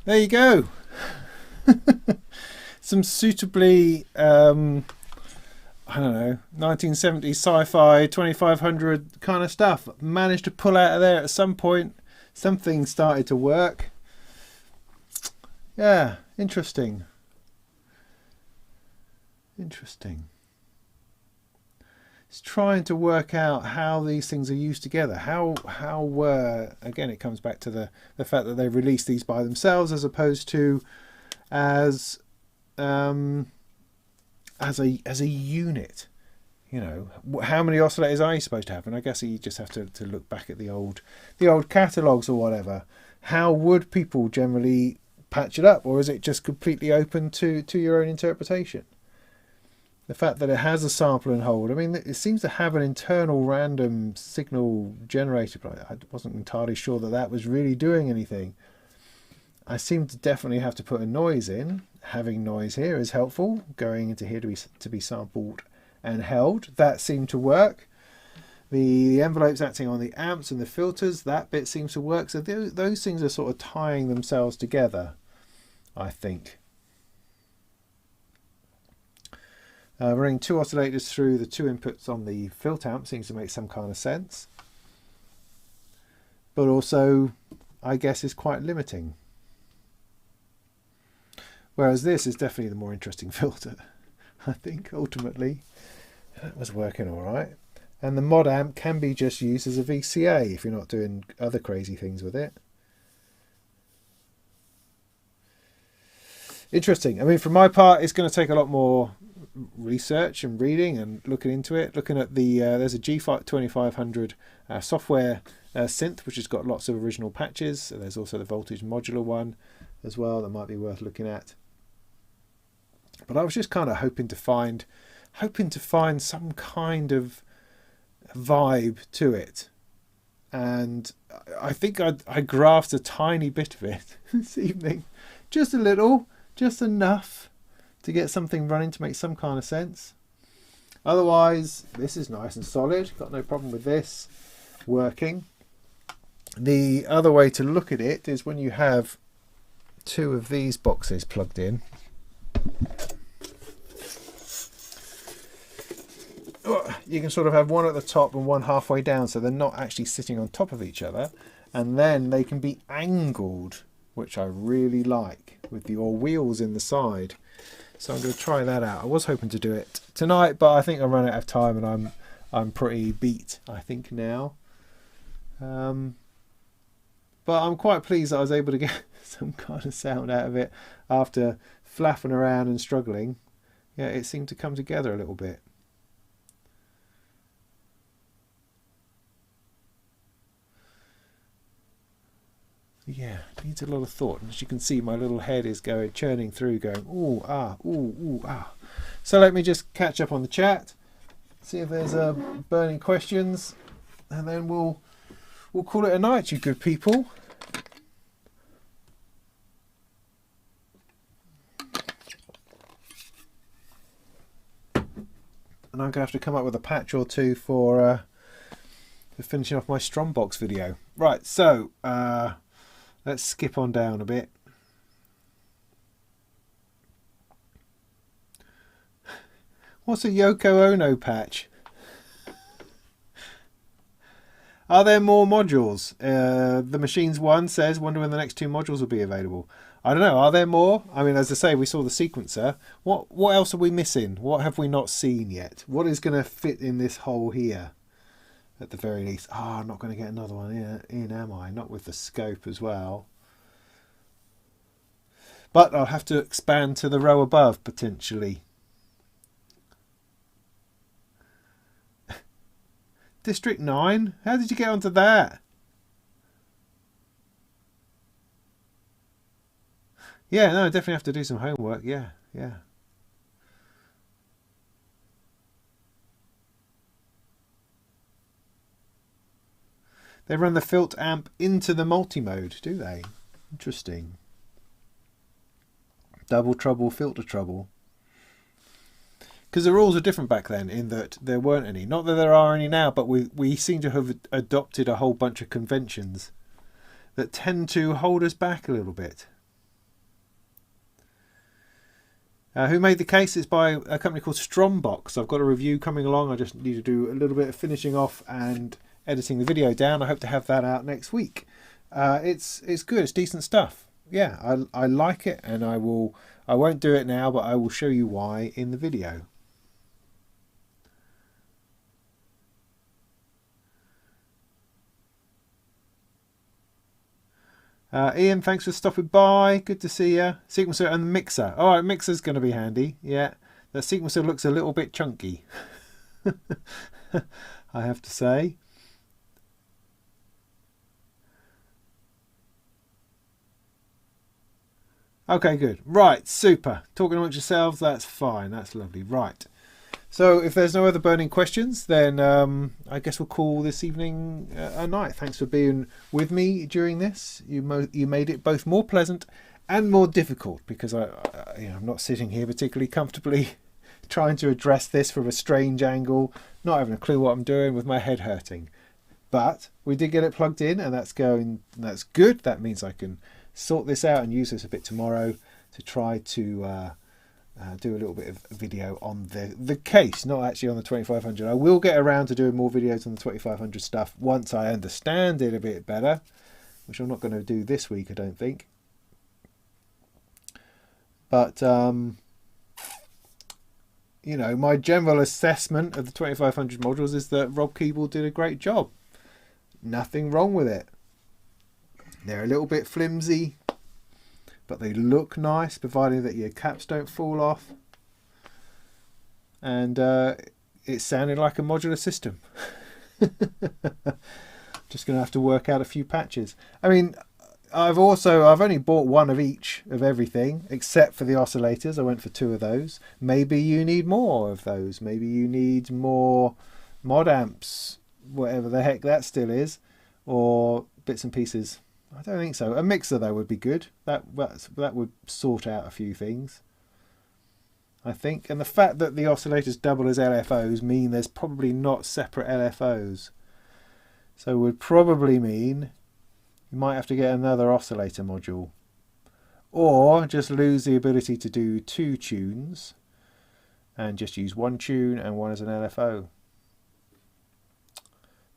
there you go. Some suitably, I don't know, 1970s sci-fi, 2500 kind of stuff. Managed to pull out of there at some point. Something started to work. Yeah, interesting. Interesting. It's trying to work out how these things are used together. How again, it comes back to the fact that they release these by themselves as opposed to as a unit. You know, how many oscillators are you supposed to have? And I guess you just have to look back at the old catalogues or whatever. How would people generally patch it up, or is it just completely open to your own interpretation? The fact that it has a sample and hold, I mean, it seems to have an internal random signal generator, but I wasn't entirely sure that was really doing anything. I seem to definitely have to put a noise in. Having noise here is helpful. Going into here to be sampled and held, that seemed to work. The envelopes acting on the amps and the filters, that bit seems to work. So those things are sort of tying themselves together, I think. Running two oscillators through the two inputs on the filter amp seems to make some kind of sense. But also, I guess, is quite limiting. Whereas this is definitely the more interesting filter, I think, ultimately. That was working all right. And the mod amp can be just used as a VCA if you're not doing other crazy things with it. Interesting. I mean, for my part, it's going to take a lot more research and reading and looking into it. Looking at the there's a G2500 software synth, which has got lots of original patches. There's also the voltage modular one as well that might be worth looking at. But I was just kind of hoping to find some kind of vibe to it, and I think I grasped a tiny bit of it this evening, just a little, just enough to get something running to make some kind of sense. Otherwise, this is nice and solid, got no problem with this working. The other way to look at it is when you have two of these boxes plugged in. You can sort of have one at the top and one halfway down, so they're not actually sitting on top of each other, and then they can be angled, which I really like, with your wheels in the side. So I'm going to try that out. I was hoping to do it tonight, but I think I ran out of time, and I'm pretty beat, I think, now. But I'm quite pleased that I was able to get some kind of sound out of it after flapping around and struggling. Yeah, it seemed to come together a little bit. Yeah, needs a lot of thought. And as you can see, my little head is churning through, going, ooh, ah, ooh, ooh, ah. So let me just catch up on the chat, see if there's burning questions, and then we'll call it a night, you good people. And I'm going to have to come up with a patch or two for finishing off my Strombox video. Right, so let's skip on down a bit. What's a Yoko Ono patch? Are there more modules? The Machines one says, wonder when the next two modules will be available. I don't know, are there more? I mean, as I say, we saw the sequencer. What else are we missing? What have we not seen yet? What is going to fit in this hole here? At the very least. I'm not going to get another one in, am I? Not with the scope as well. But I'll have to expand to the row above, potentially. District 9? How did you get onto that? Yeah, no, I definitely have to do some homework. Yeah. They run the filter amp into the multi-mode, do they? Interesting. Double trouble, filter trouble. Because the rules are different back then in that there weren't any. Not that there are any now, but we seem to have adopted a whole bunch of conventions. that tend to hold us back a little bit. Who made the case? It's by a company called Strombox. I've got a review coming along. I just need to do a little bit of finishing off and editing the video down. I hope to have that out next week. It's good. It's decent stuff. Yeah, I like it, and I won't do it now, but I will show you why in the video. Ian, thanks for stopping by. Good to see you. Sequencer and the mixer. All right, mixer's going to be handy. Yeah, the sequencer looks a little bit chunky, I have to say. Okay, good. Right, super. Talking amongst yourselves, that's fine. That's lovely. Right. So if there's no other burning questions, then I guess we'll call this evening a night. Thanks for being with me during this. You made it both more pleasant and more difficult, because I'm not sitting here particularly comfortably trying to address this from a strange angle, not having a clue what I'm doing, with my head hurting. But we did get it plugged in, and that's good. That means I can sort this out and use this a bit tomorrow to try to do a little bit of video on the case, not actually on the 2500. I will get around to doing more videos on the 2500 stuff once I understand it a bit better, which I'm not going to do this week, I don't think. But my general assessment of the 2500 modules is that Rob Keeble did a great job. Nothing wrong with it. They're a little bit flimsy, but they look nice, providing that your caps don't fall off. And it sounded like a modular system. Just going to have to work out a few patches. I mean, I've only bought one of each of everything, except for the oscillators. I went for 2 of those. Maybe you need more of those. Maybe you need more mod amps, whatever the heck that still is, or bits and pieces. I don't think so. A mixer, though, would be good. That would sort out a few things, I think. And the fact that the oscillators double as LFOs mean there's probably not separate LFOs. So it would probably mean you might have to get another oscillator module. Or just lose the ability to do 2 tunes and just use 1 tune and 1 as an LFO.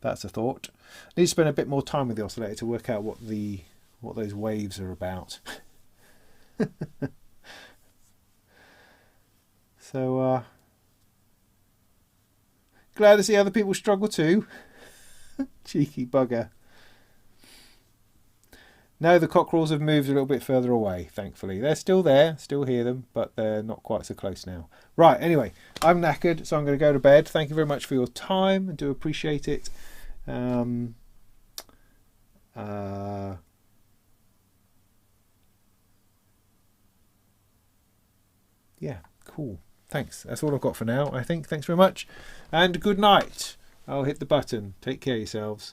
That's a thought. I need to spend a bit more time with the oscillator to work out what those waves are about. So glad to see other people struggle too. Cheeky bugger. No, the cockerels have moved a little bit further away, thankfully. They're still there, still hear them, but they're not quite so close now. Right, anyway, I'm knackered, so I'm going to go to bed. Thank you very much for your time. I do appreciate it. Yeah, cool. Thanks. That's all I've got for now, I think. Thanks very much. And good night. I'll hit the button. Take care of yourselves.